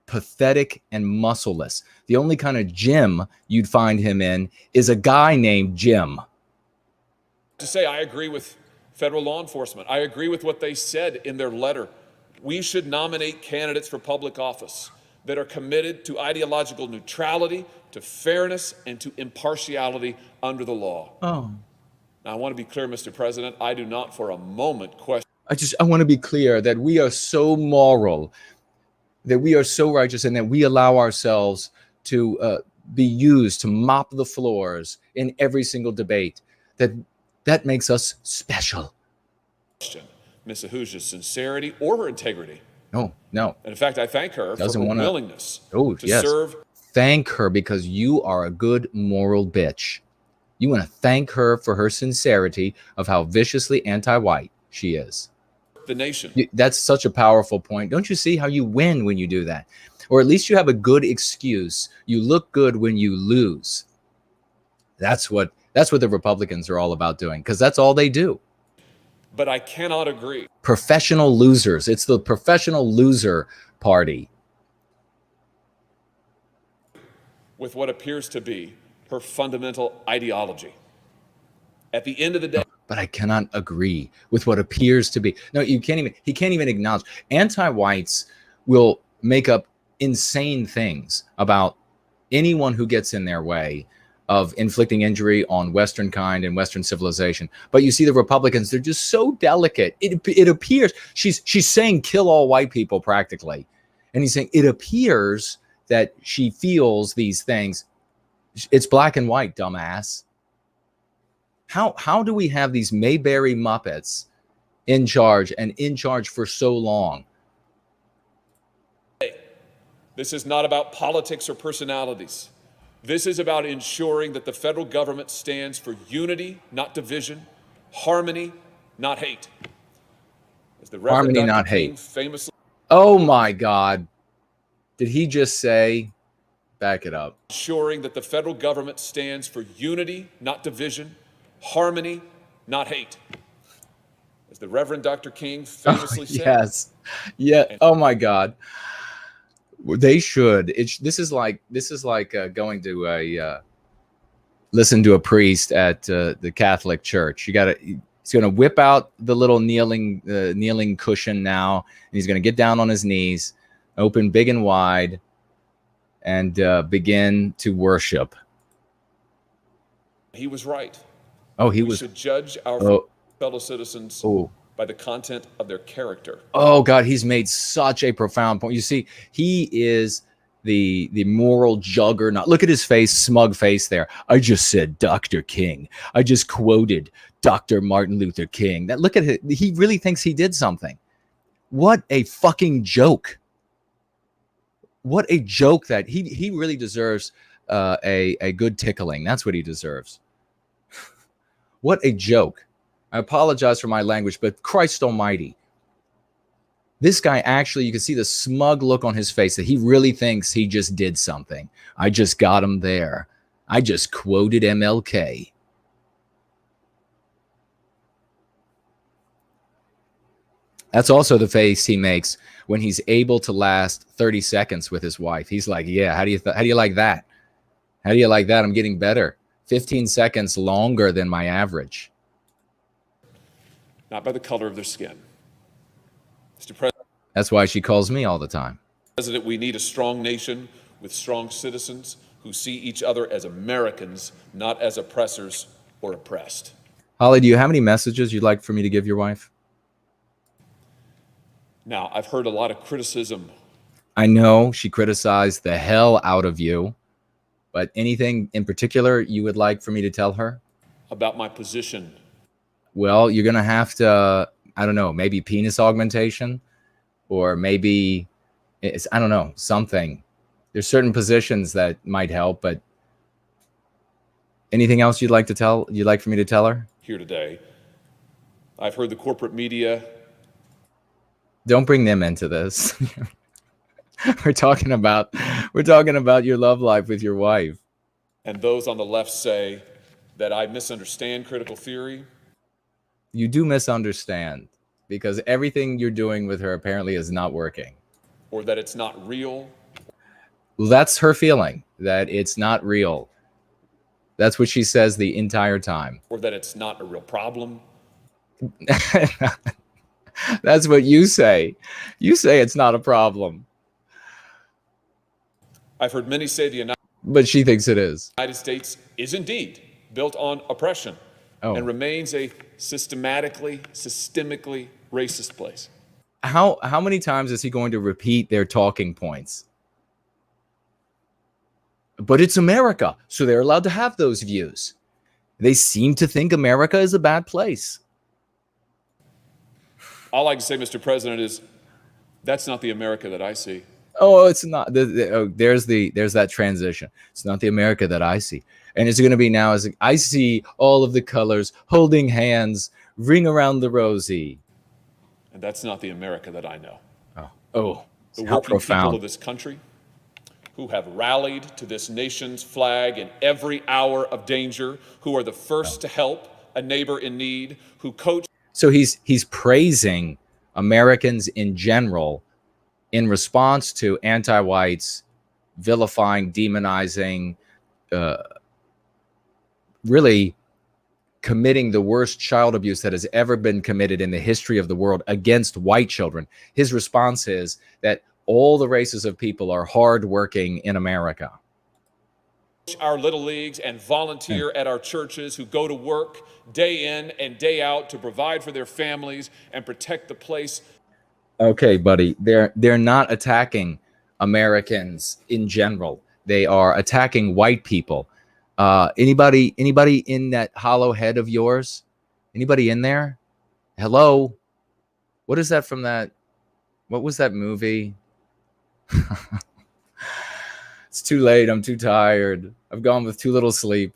pathetic and muscleless. The only kind of gym you'd find him in is a guy named Jim. To say I agree with federal law enforcement. I agree with what they said in their letter. We should nominate candidates for public office that are committed to ideological neutrality, to fairness, and to impartiality under the law. Oh. Now, I want to be clear, Mr. President, I do not for a moment question. I want to be clear that we are so moral, that we are so righteous, and that we allow ourselves to be used to mop the floors in every single debate. That makes us special. Ms. Ahuja's sincerity or her integrity. No. And in fact, I thank her for her willingness to serve. Thank her because you are a good moral bitch. You want to thank her for her sincerity of how viciously anti-white she is. The nation. That's such a powerful point. Don't you see how you win when you do that? Or at least you have a good excuse. You look good when you lose. That's what the Republicans are all about doing, because that's all they do. But I cannot agree. Professional losers. It's the professional loser party. With what appears to be her fundamental ideology. At the end of the day. But I cannot agree with what appears to be. No, he can't even acknowledge. Anti-whites will make up insane things about anyone who gets in their way of inflicting injury on Western kind and Western civilization. But you see the Republicans, they're just so delicate. It appears she's saying kill all white people practically. And he's saying it appears that she feels these things. It's black and white, dumbass. How do we have these Mayberry Muppets in charge for so long? This is not about politics or personalities. This is about ensuring that the federal government stands for unity, not division, harmony, not hate. As the Reverend Harmony, not Dr. King hate. Famously. Oh my God. Did he just say, back it up? Ensuring that the federal government stands for unity, not division, harmony, not hate. As the Reverend Dr. King famously said. Yes. Yeah. Oh my God. They should. This is like going to listen to a priest at the Catholic Church. He's going to whip out the little kneeling cushion now, and he's going to get down on his knees, open big and wide, and begin to worship. He was right. Oh, he we was. should judge our fellow citizens by the content of their character. Oh, God, he's made such a profound point. You see, he is the moral juggernaut. Look at his face, smug face there. I just said Dr. King. I just quoted Dr. Martin Luther King. That look at it. He really thinks he did something. What a fucking joke. What a joke that he really deserves a good tickling. That's what he deserves. What a joke. I apologize for my language, but Christ almighty. This guy actually, you can see the smug look on his face that he really thinks he just did something. I just got him there. I just quoted MLK. That's also the face he makes when he's able to last 30 seconds with his wife. He's like, yeah, how do you like that? How do you like that? I'm getting better. 15 seconds longer than my average. Not by the color of their skin. Mr. President, that's why she calls me all the time. President, we need a strong nation with strong citizens who see each other as Americans, not as oppressors or oppressed. Hawley, do you have any messages you'd like for me to give your wife? Now, I've heard a lot of criticism. I know she criticized the hell out of you, but anything in particular you would like for me to tell her? About my position. Well, you're going to have to, I don't know, maybe penis augmentation, or maybe, I don't know, something. There's certain positions that might help, but anything else you'd like for me to tell her? Here today, I've heard the corporate media. Don't bring them into this. We're talking about your love life with your wife. And those on the left say that I misunderstand critical theory. You do misunderstand, because everything you're doing with her apparently is not working. Or that it's not real. Well, that's her feeling, that it's not real. That's what she says the entire time. Or that it's not a real problem. That's what you say. You say it's not a problem. I've heard many say but she thinks it is. United States is indeed built on oppression and remains a systemically racist place. How many times is he going to repeat their talking points? But it's America, so they're allowed to have those views. They seem to think America is a bad place. All I can say, Mr. President, is that's not the America that I see. Oh, it's not. There's that transition. It's not the America that I see. And it's going to be now as I see all of the colors, holding hands, ring around the rosy. And that's not the America that I know. Oh, the how working profound. people of this country who have rallied to this nation's flag in every hour of danger, who are the first to help a neighbor in need, who coach. So he's praising Americans in general in response to anti-whites vilifying, demonizing, really committing the worst child abuse that has ever been committed in the history of the world against white children. His response is that all the races of people are hardworking in America. Our little leagues and volunteer at our churches, who go to work day in and day out to provide for their families and protect the place. Okay, buddy, they're not attacking Americans in general. They are attacking white people. Anybody in that hollow head of yours? Anybody in there? Hello? What is that from that? What was that movie? It's too late. I'm too tired. I've gone with too little sleep.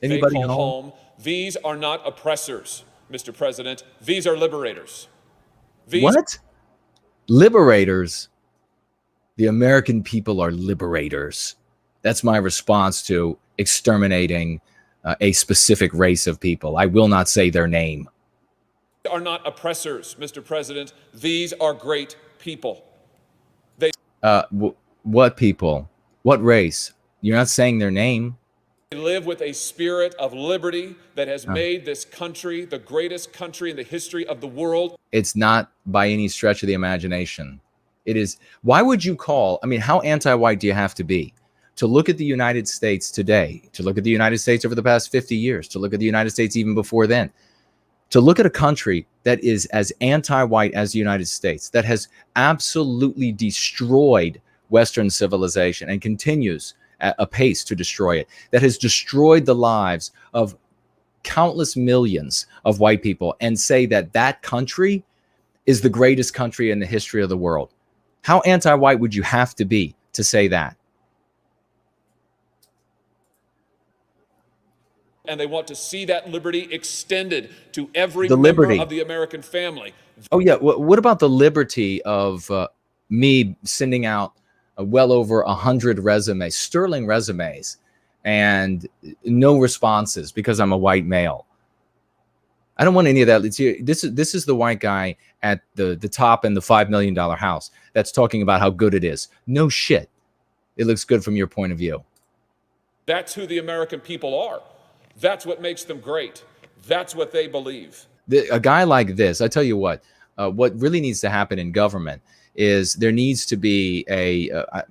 Anybody home? These are not oppressors, Mr. President. These are liberators. What? Liberators? The American people are liberators. That's my response to exterminating a specific race of people. I will not say their name. Are not oppressors, Mr. President. These are great people. What people? What race? You're not saying their name. They live with a spirit of liberty that has made this country the greatest country in the history of the world. It's not by any stretch of the imagination. It is. Why would you call? I mean, how anti-white do you have to be to look at the United States today, to look at the United States over the past 50 years, to look at the United States even before then, to look at a country that is as anti-white as the United States, that has absolutely destroyed Western civilization and continues at a pace to destroy it, that has destroyed the lives of countless millions of white people, and say that that country is the greatest country in the history of the world? How anti-white would you have to be to say that? And they want to see that liberty extended to every The member liberty of the American family. Oh yeah. What about the liberty of me sending out well over 100 resumes, sterling resumes, and no responses because I'm a white male? I don't want any of that. This is the white guy at the top in the $5 million house that's talking about how good it is. No shit. It looks good from your point of view. That's who the American people are. That's what makes them great. That's what they believe. A guy like this, I tell you what really needs to happen in government is there needs to be a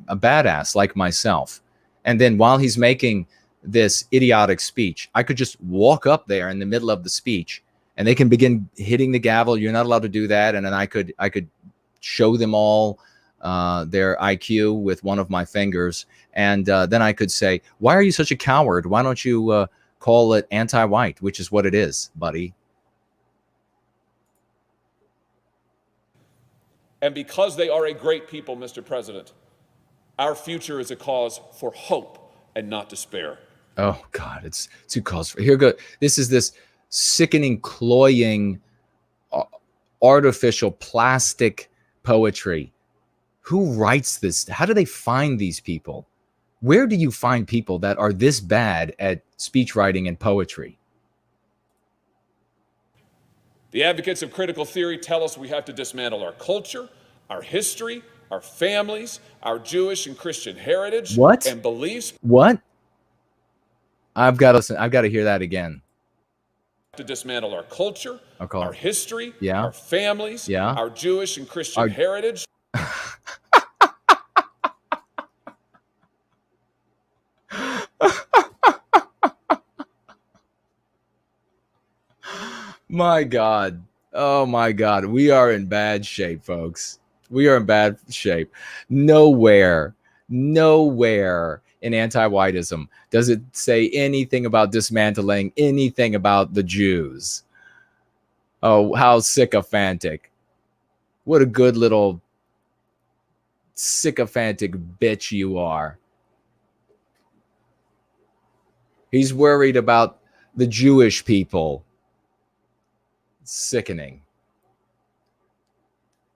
badass like myself. And then while he's making this idiotic speech, I could just walk up there in the middle of the speech and they can begin hitting the gavel. You're not allowed to do that. And then I could show them all their IQ with one of my fingers. And then I could say, why are you such a coward? Why don't you call it anti-white, which is what it is, buddy. And because they are a great people, Mr. President, our future is a cause for hope and not despair. Oh God, it's two calls for here. Go. This is this sickening, cloying, artificial, plastic poetry. Who writes this? How do they find these people? Where do you find people that are this bad at speech writing and poetry? The advocates of critical theory tell us we have to dismantle our culture, our history, our families, our Jewish and Christian heritage and beliefs. What? I've got to hear that again. To dismantle our culture, our history, yeah, our families, yeah, our Jewish and Christian heritage. My God. Oh my God. We are in bad shape, folks. We are in bad shape. Nowhere in anti-whiteism does it say anything about dismantling anything about the Jews. Oh, how sycophantic. What a good little sycophantic bitch you are. He's worried about the Jewish people. Sickening.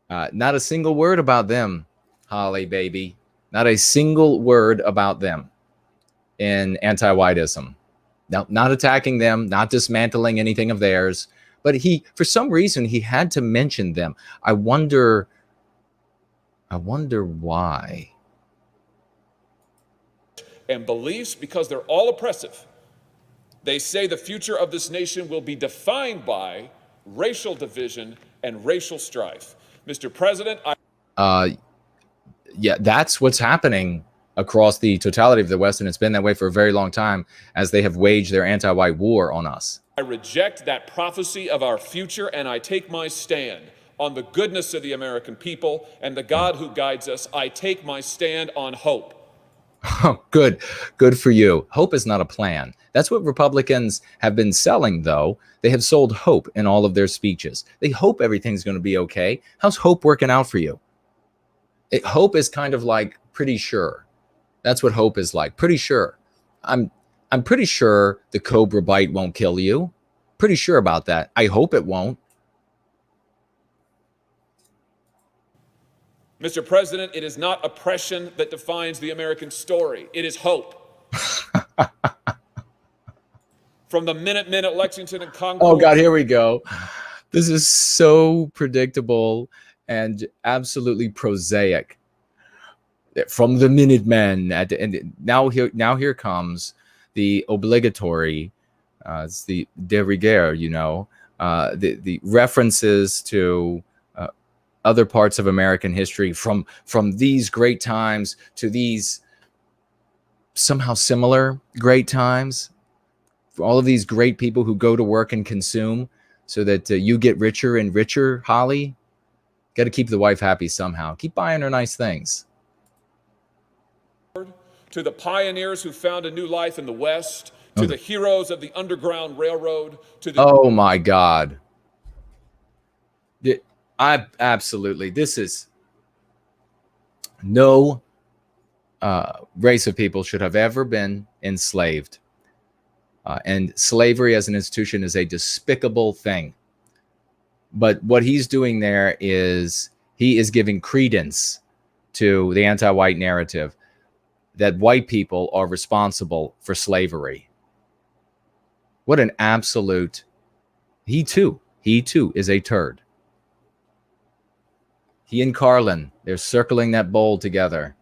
Not a single word about them, Hawley, baby. Not a single word about them in anti-whiteism. Now, not attacking them, not dismantling anything of theirs, but for some reason, he had to mention them. I wonder why. And beliefs, because they're all oppressive. They say the future of this nation will be defined by racial division and racial strife. Mr. President, yeah, that's what's happening across the totality of the West, and it's been that way for a very long time as they have waged their anti-white war on us. I reject that prophecy of our future, and I take my stand on the goodness of the American people and the God who guides us. I take my stand on hope. Oh, good for you. Hope is not a plan. That's what Republicans have been selling, though. They have sold hope in all of their speeches. They hope everything's going to be okay. How's hope working out for you? Hope is kind of like pretty sure. That's what hope is like. Pretty sure. I'm pretty sure the cobra bite won't kill you. Pretty sure about that. I hope it won't. Mr. President, it is not oppression that defines the American story. It is hope. From the Minutemen at Lexington and Concord. Oh, God, here we go. This is so predictable and absolutely prosaic. From the Minutemen. And now here comes the obligatory, it's the de rigueur, you know, the references to other parts of American history from these great times to these somehow similar great times. For all of these great people who go to work and consume so that you get richer and richer, Hawley. Got to keep the wife happy somehow. Keep buying her nice things. To the pioneers who found a new life in the West, to the heroes of the Underground Railroad, to the... Oh my God. I absolutely, this is no race of people should have ever been enslaved. And slavery as an institution is a despicable thing. But what he's doing there is he is giving credence to the anti-white narrative that white people are responsible for slavery. What an absolute, he too is a turd. He and Karlyn, they're circling that bowl together.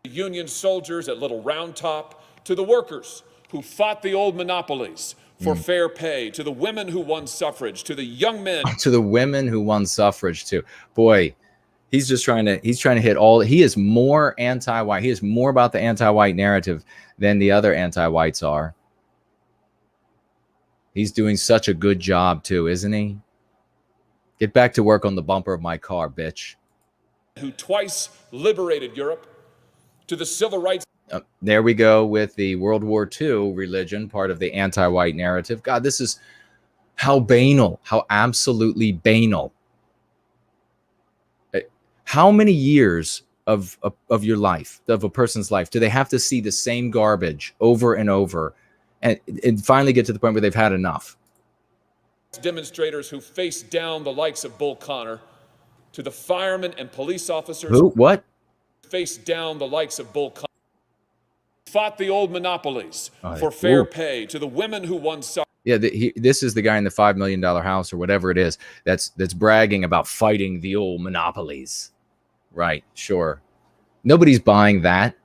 Union soldiers at Little Round Top, to the workers who fought the old monopolies for fair pay, to the women who won suffrage, to the young men. To the women who won suffrage too. Boy, he's trying to hit all. He is more anti-white. He is more about the anti-white narrative than the other anti-whites are. He's doing such a good job too, isn't he? Get back to work on the bumper of my car, bitch. Who twice liberated Europe, to the civil rights. There we go with the World War II religion, part of the anti-white narrative. God, this is how banal, how absolutely banal. How many years of your life, of a person's life, do they have to see the same garbage over and over and finally get to the point where they've had enough? Demonstrators who faced down the likes of Bull Connor, to the firemen and police officers. Who? What? Faced down the likes of Bull Connor. Fought the old monopolies for fair pay, to the women who won suffrage. Yeah, this is the guy in the $5 million house or whatever it is that's bragging about fighting the old monopolies. Right, sure. Nobody's buying that.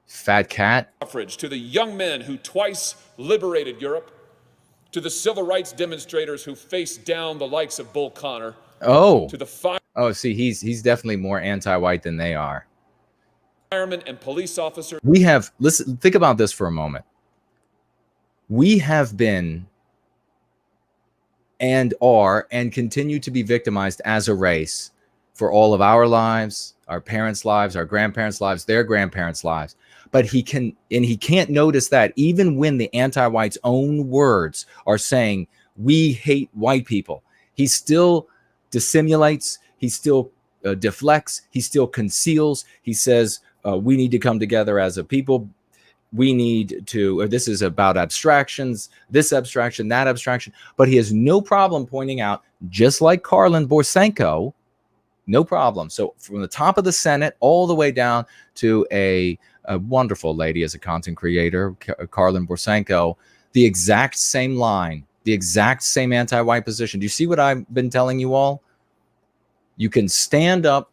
Fat cat. Suffrage, to the young men who twice liberated Europe, to the civil rights demonstrators who faced down the likes of Bull Connor. Oh. To the see, he's definitely more anti-white than they are. Firemen and police officers. Listen, think about this for a moment. We have been and are and continue to be victimized as a race for all of our lives, our parents' lives, our grandparents' lives, their grandparents' lives. But he can't notice that even when the anti-whites' own words are saying we hate white people, he still dissimulates, he still deflects, he still conceals. He says we need to come together as a people. We need to, this is about abstractions, this abstraction, that abstraction. But he has no problem pointing out, just like Karlyn Borysenko, no problem. So from the top of the Senate all the way down to a wonderful lady as a content creator, Karlyn Borysenko, the exact same line, the exact same anti-white position. Do you see what I've been telling you all? You can stand up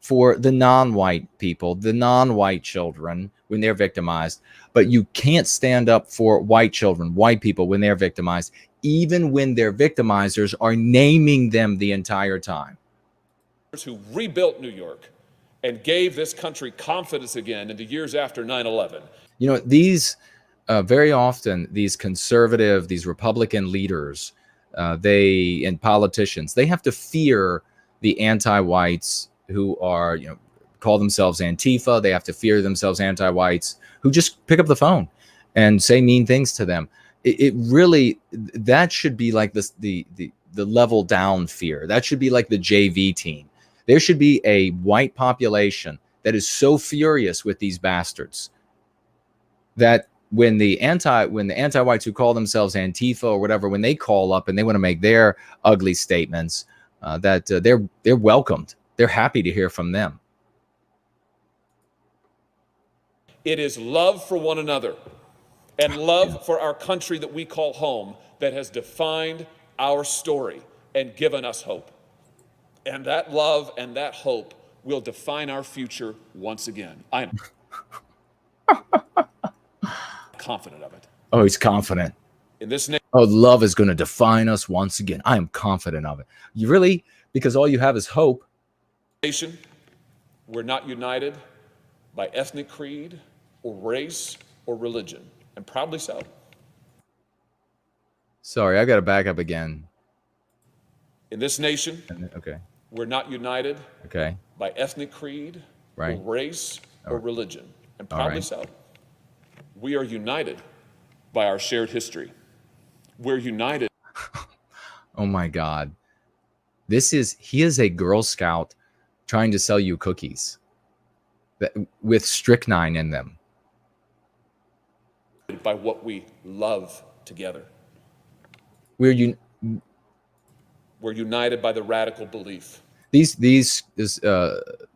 for the non-white people, the non-white children when they're victimized, but you can't stand up for white children, white people when they're victimized, even when their victimizers are naming them the entire time. Who rebuilt New York and gave this country confidence again in the years after 9/11. You know, these very often these conservative, these Republican leaders, and politicians, they have to fear the anti-whites who are, call themselves Antifa. They have to fear themselves anti-whites who just pick up the phone and say mean things to them. It really, that should be like the level down fear. That should be like the JV team. There should be a white population that is so furious with these bastards that when the anti-whites who call themselves Antifa or whatever, when they call up and they want to make their ugly statements, that they're welcomed. They're happy to hear from them. It is love for one another and love for our country that we call home that has defined our story and given us hope. And that love and that hope will define our future once again. confident of it. Oh, he's confident. In this Oh, love is going to define us once again. I am confident of it. You really? Because all you have is hope. nation, we're not united by ethnic creed or race or religion, and proudly so. Sorry, I got to back up again. In this nation, Okay. we're not united Okay. by ethnic creed Right. or race or religion, and proudly right. so. We are united by our shared history. We're united. Oh my God. He is a Girl Scout trying to sell you cookies with strychnine in them. By what we love together. We're united by the radical belief. These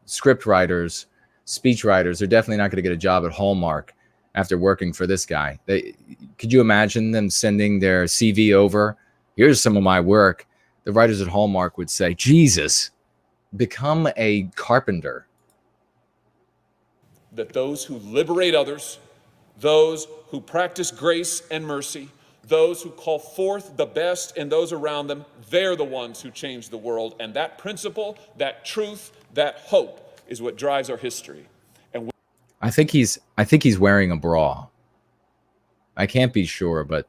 script writers, speech writers are definitely not going to get a job at Hallmark after working for this guy. Could you imagine them sending their CV over? Here's some of my work. The writers at Hallmark would say, Jesus, become a carpenter. That those who liberate others, those who practice grace and mercy, those who call forth the best in those around them, they're the ones who change the world. And that principle, that truth, that hope is what drives our history. And I think he's wearing a bra. I can't be sure, but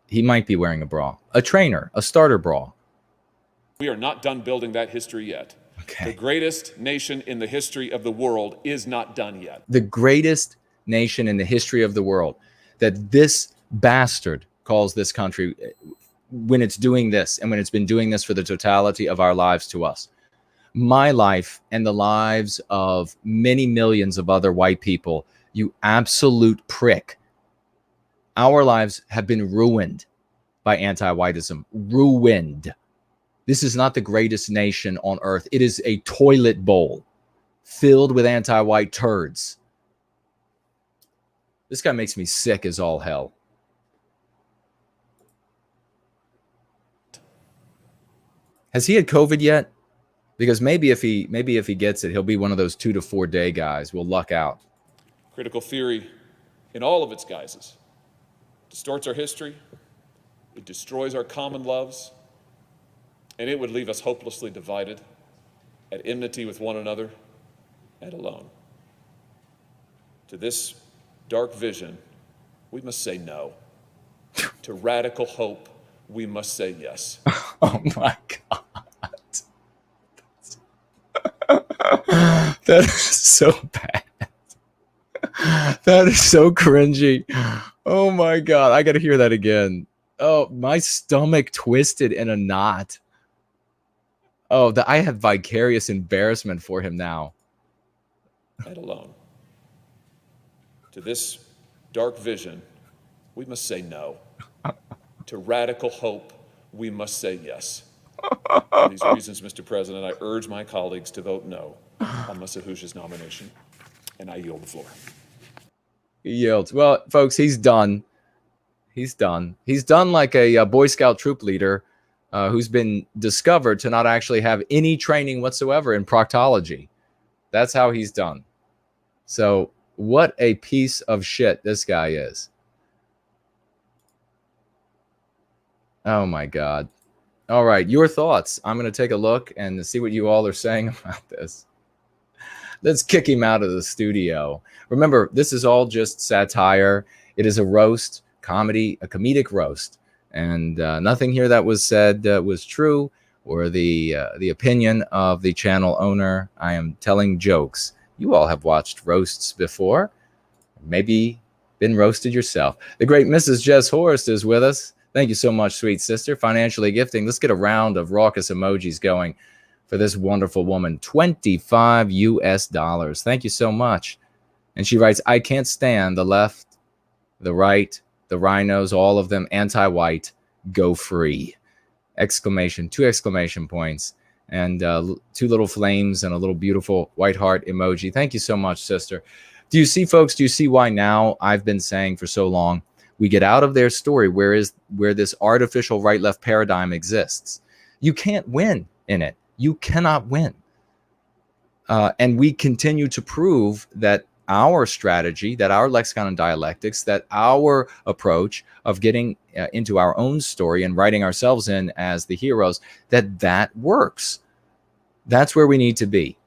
he might be wearing a bra. A trainer, a starter bra. we are not done building that history yet. Okay. The greatest nation in the history of the world is not done yet. The greatest nation in the history of the world, that this bastard calls this country, when it's doing this and when it's been doing this for the totality of our lives to us. My life and the lives of many millions of other white people, you absolute prick. Our lives have been ruined by anti-whiteism. Ruined. This is not the greatest nation on earth. It is a toilet bowl filled with anti-white turds. This guy makes me sick as all hell. Has he had COVID yet? Because maybe if he gets it, he'll be one of those 2 to 4 day guys. We'll luck out. Critical theory, in all of its guises, distorts our history, it destroys our common loves, and it would leave us hopelessly divided, at enmity with one another, and alone. To this dark vision, we must say no. To radical hope, we must say yes. Oh my God. That is so bad. That is so cringy. Oh my God. I got to hear that again. Oh, my stomach twisted in a knot. Oh, I have vicarious embarrassment for him now. And alone. To this dark vision, we must say no. To radical hope, we must say yes. For these reasons, Mr. President, I urge my colleagues to vote no on Massachusetts nomination, and I yield the floor. He yields. Well, folks, he's done. He's done. He's done like a Boy Scout troop leader who's been discovered to not actually have any training whatsoever in proctology. That's how he's done. So what a piece of shit this guy is. Oh, my God. All right, your thoughts. I'm going to take a look and see what you all are saying about this. Let's kick him out of the studio. Remember, this is all just satire. It is a roast, comedy, a comedic roast. And nothing here that was said was true or the opinion of the channel owner. I am telling jokes. You all have watched roasts before. Maybe been roasted yourself. The great Mrs. Jess Horst is with us. Thank you so much, sweet sister. Financially gifting. Let's get a round of raucous emojis going for this wonderful woman. $25 US. Thank you so much. And she writes, I can't stand the left, the right, the rhinos, all of them anti-white. Go free. Exclamation, 2 exclamation points, and 2 little flames and a little beautiful white heart emoji. Thank you so much, sister. Do you see, folks? Do you see why now I've been saying for so long, we get out of their story where this artificial right-left paradigm exists. You can't win in it. You cannot win. And we continue to prove that our strategy, that our lexicon and dialectics, that our approach of getting into our own story and writing ourselves in as the heroes, that works. That's where we need to be.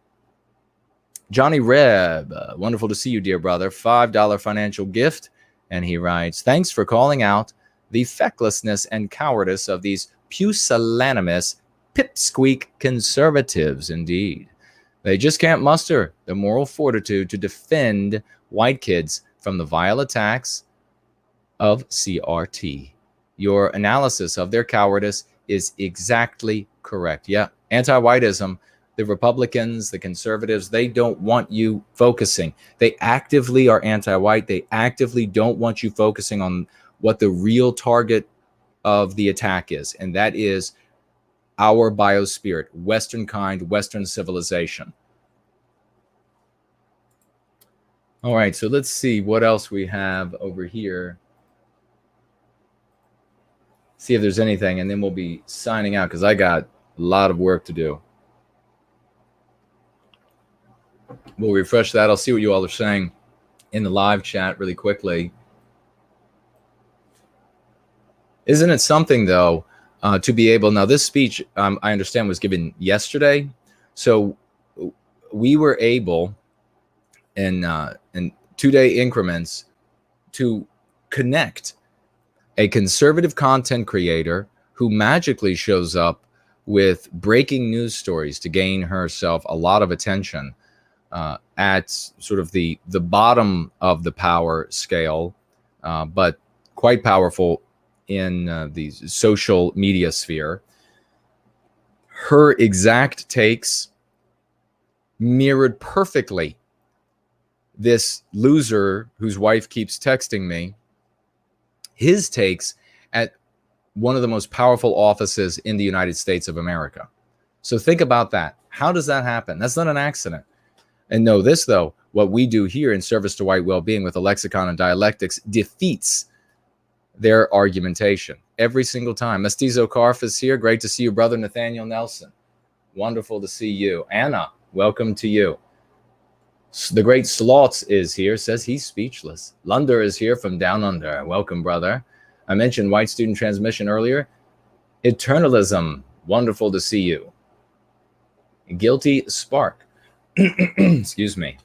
Johnny Reb, wonderful to see you, dear brother. $5 financial gift. And he writes, thanks for calling out the fecklessness and cowardice of these pusillanimous pipsqueak conservatives. Indeed. They just can't muster the moral fortitude to defend white kids from the vile attacks of CRT. Your analysis of their cowardice is exactly correct. Yeah, anti-whiteism, the Republicans, the conservatives, they don't want you focusing. They actively are anti-white. They actively don't want you focusing on what the real target of the attack is, and that is our biospirit, Western kind, Western civilization. All right, so let's see what else we have over here. See if there's anything, and then we'll be signing out because I got a lot of work to do. We'll refresh that. I'll see what you all are saying in the live chat really quickly. Isn't it something, though, to be able... Now, this speech, I understand, was given yesterday. So we were able, in 2-day increments, to connect a conservative content creator who magically shows up with breaking news stories to gain herself a lot of attention at sort of the bottom of the power scale, but quite powerful in the social media sphere. Her exact takes mirrored perfectly this loser whose wife keeps texting me, his takes at one of the most powerful offices in the United States of America. So think about that. How does that happen? That's not an accident. And know this, though, what we do here in service to white well-being with the lexicon and dialectics defeats their argumentation every single time. Mestizo Carf is here. Great to see you, brother Nathaniel Nelson. Wonderful to see you. Anna, welcome to you. The great Slots is here, says he's speechless. Lunder is here from down under. Welcome, brother. I mentioned white student transmission earlier. Eternalism, wonderful to see you. Guilty Spark, excuse me.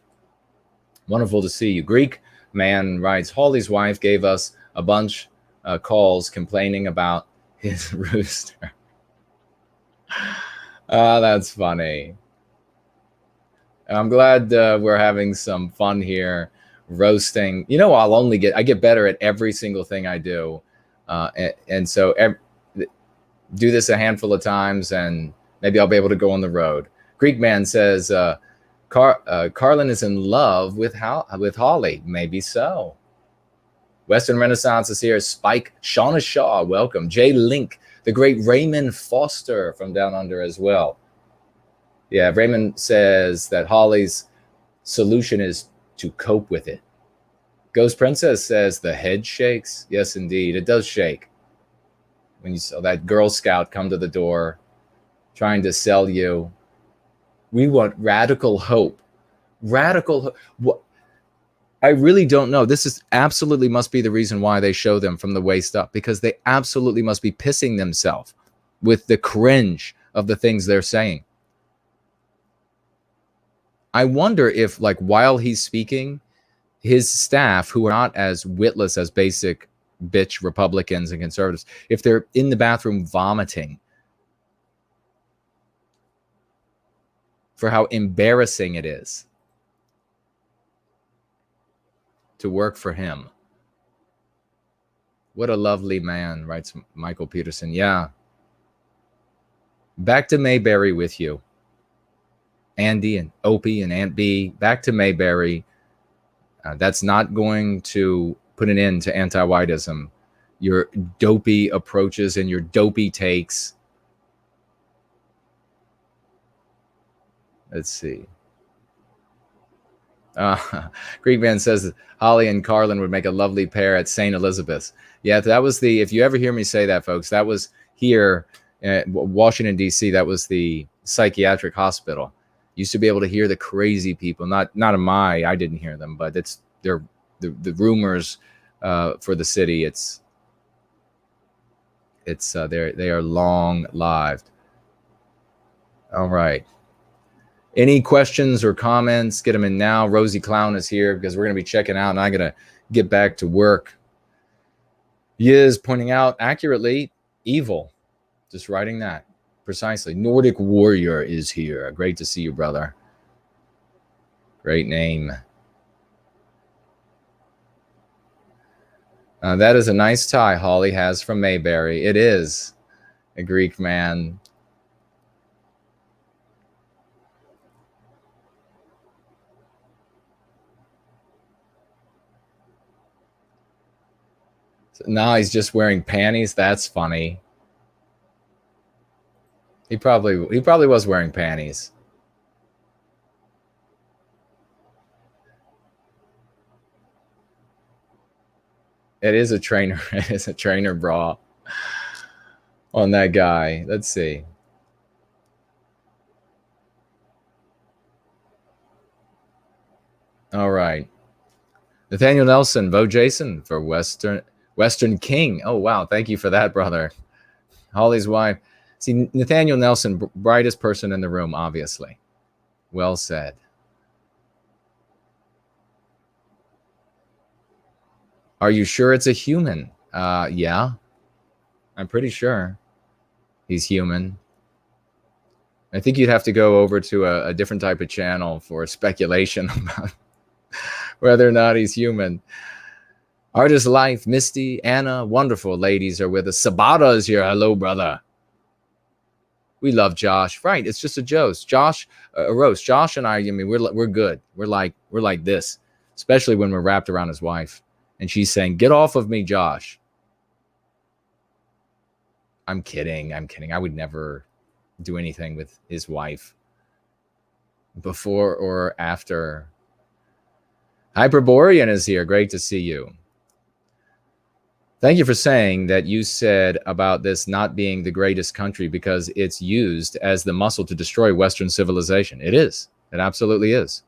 Wonderful to see you. Greek man writes, Hawley's wife gave us a bunch of calls complaining about his rooster. That's funny. I'm glad we're having some fun here, roasting. You know, I get better at every single thing I do. And so do this a handful of times and maybe I'll be able to go on the road. Greek man says, Karlyn is in love with Hawley. Maybe so. Western Renaissance is here. Spike, Shauna Shaw, welcome. Jay Link, the great Raymond Foster from down under as well. Yeah, Raymond says that Hawley's solution is to cope with it. Ghost Princess says the head shakes. Yes, indeed, it does shake. When you saw that Girl Scout come to the door trying to sell you, we want radical hope. Radical hope. What? I really don't know. This is absolutely must be the reason why they show them from the waist up, because they absolutely must be pissing themselves with the cringe of the things they're saying. I wonder if, like, while he's speaking, his staff, who are not as witless as basic bitch Republicans and conservatives, if they're in the bathroom vomiting for how embarrassing it is to work for him. What a lovely man, writes Michael Peterson. Yeah. Back to Mayberry with you. Andy and Opie and Aunt B. Back to Mayberry. That's not going to put an end to anti-whiteism. Your dopey approaches and your dopey takes. Let's see. Greek man says Hawley and Karlyn would make a lovely pair at St. Elizabeth's. Yeah, that was the, if you ever hear me say that, folks, that was here in Washington, D.C. That was the psychiatric hospital. Used to be able to hear the crazy people. Not I didn't hear them, but it's the rumors for the city. They are long lived. All right. Any questions or comments? Get them in now. Rosie Clown is here because we're going to be checking out, and I'm going to get back to work. Yiz pointing out accurately, evil. Just writing that precisely. Nordic Warrior is here. Great to see you, brother. Great name. That is a nice tie Hawley has from Mayberry. It is a Greek man. So now he's just wearing panties. That's funny. He probably was wearing panties. It is a trainer. It is a trainer bra on that guy. Let's see. All right. Nathaniel Nelson, vote Jason for Western King. Oh, wow. Thank you for that, brother. Hawley's wife. See, Nathaniel Nelson, brightest person in the room, obviously. Well said. Are you sure it's a human? Yeah. I'm pretty sure he's human. I think you'd have to go over to a different type of channel for speculation about whether or not he's human. Artist Life, Misty, Anna, wonderful ladies are with us. Sabata is here. Hello, brother. We love Josh. Right, it's just a roast. Josh and I mean, we're good. We're like this, especially when we're wrapped around his wife. And she's saying, "Get off of me, Josh." I'm kidding. I would never do anything with his wife before or after. Hyperborean is here. Great to see you. Thank you for saying that you said about this not being the greatest country because it's used as the muscle to destroy Western civilization. It is. It absolutely is.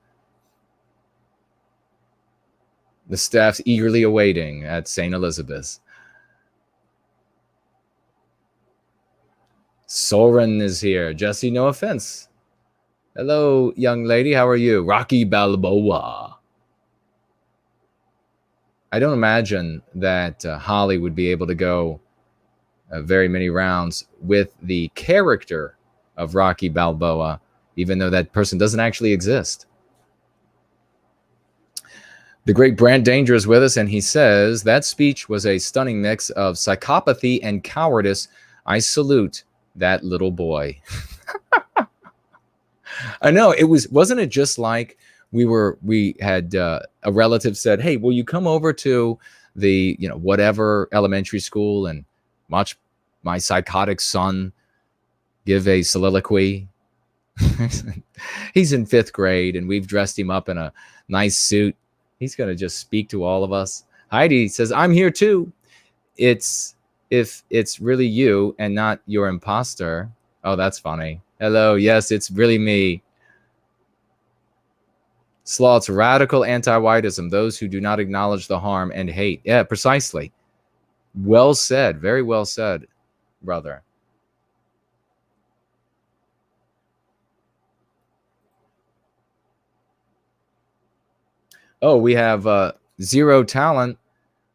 The staff's eagerly awaiting at St. Elizabeth's. Soren is here. Jesse, no offense. Hello, young lady. How are you? Rocky Balboa. I don't imagine that Hawley would be able to go very many rounds with the character of Rocky Balboa, even though that person doesn't actually exist. The great Brant Danger is with us, and he says, that speech was a stunning mix of psychopathy and cowardice. I salute that little boy. I know, wasn't it just like we had a relative said, "Hey, will you come over to the, whatever elementary school and watch my psychotic son give a soliloquy?" He's in 5th grade, and we've dressed him up in a nice suit. He's going to just speak to all of us. Heidi says, "I'm here too. If it's really you and not your imposter." Oh, that's funny. Hello. Yes, it's really me. Sloth's radical anti-whiteism, those who do not acknowledge the harm and hate. Yeah, precisely. Well said. Very well said, brother. Oh, we have Zero Talent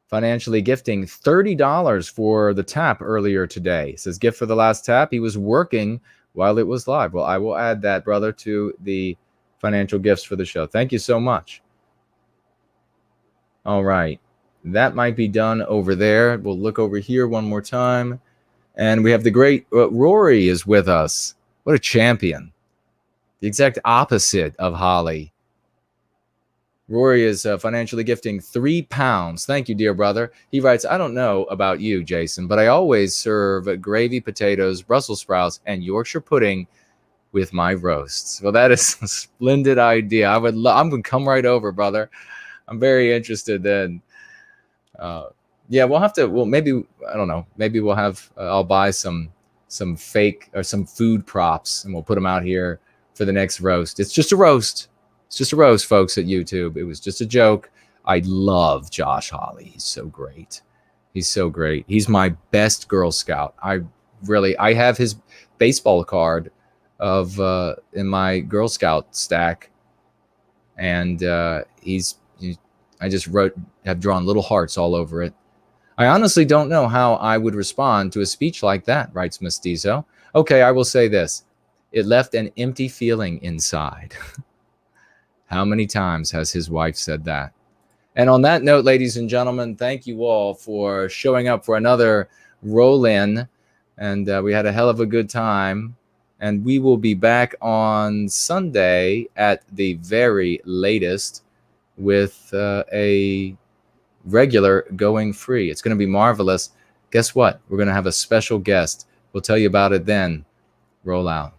financially gifting $30 for the tap earlier today. It says gift for the last tap. He was working while it was live. Well, I will add that, brother, to the financial gifts for the show. Thank you so much. All right. That might be done over there. We'll look over here one more time. And we have the great Rory is with us. What a champion. The exact opposite of Hawley. Rory is financially gifting £3. Thank you, dear brother. He writes, I don't know about you, Jason, but I always serve gravy, potatoes, Brussels sprouts, and Yorkshire pudding with my roasts. Well, that is a splendid idea. I'm going to come right over, brother. I'm very interested in. Yeah, we'll have to. Well, maybe I don't know. Maybe we'll have. I'll buy some fake or some food props, and we'll put them out here for the next roast. It's just a roast. It's just a roast, folks, at YouTube. It was just a joke. I love Josh Hawley. He's so great. He's so great. He's my best Girl Scout. I have his baseball card of in my Girl Scout stack, and I just have drawn little hearts all over it. I honestly don't know how I would respond to a speech like that, writes Mestizo. Okay, I will say this. It left an empty feeling inside. How many times has his wife said that? And on that note, ladies and gentlemen, thank you all for showing up for another roll-in. And we had a hell of a good time. And we will be back on Sunday at the very latest with a regular Going Free. It's going to be marvelous. Guess what? We're going to have a special guest. We'll tell you about it then. Roll out.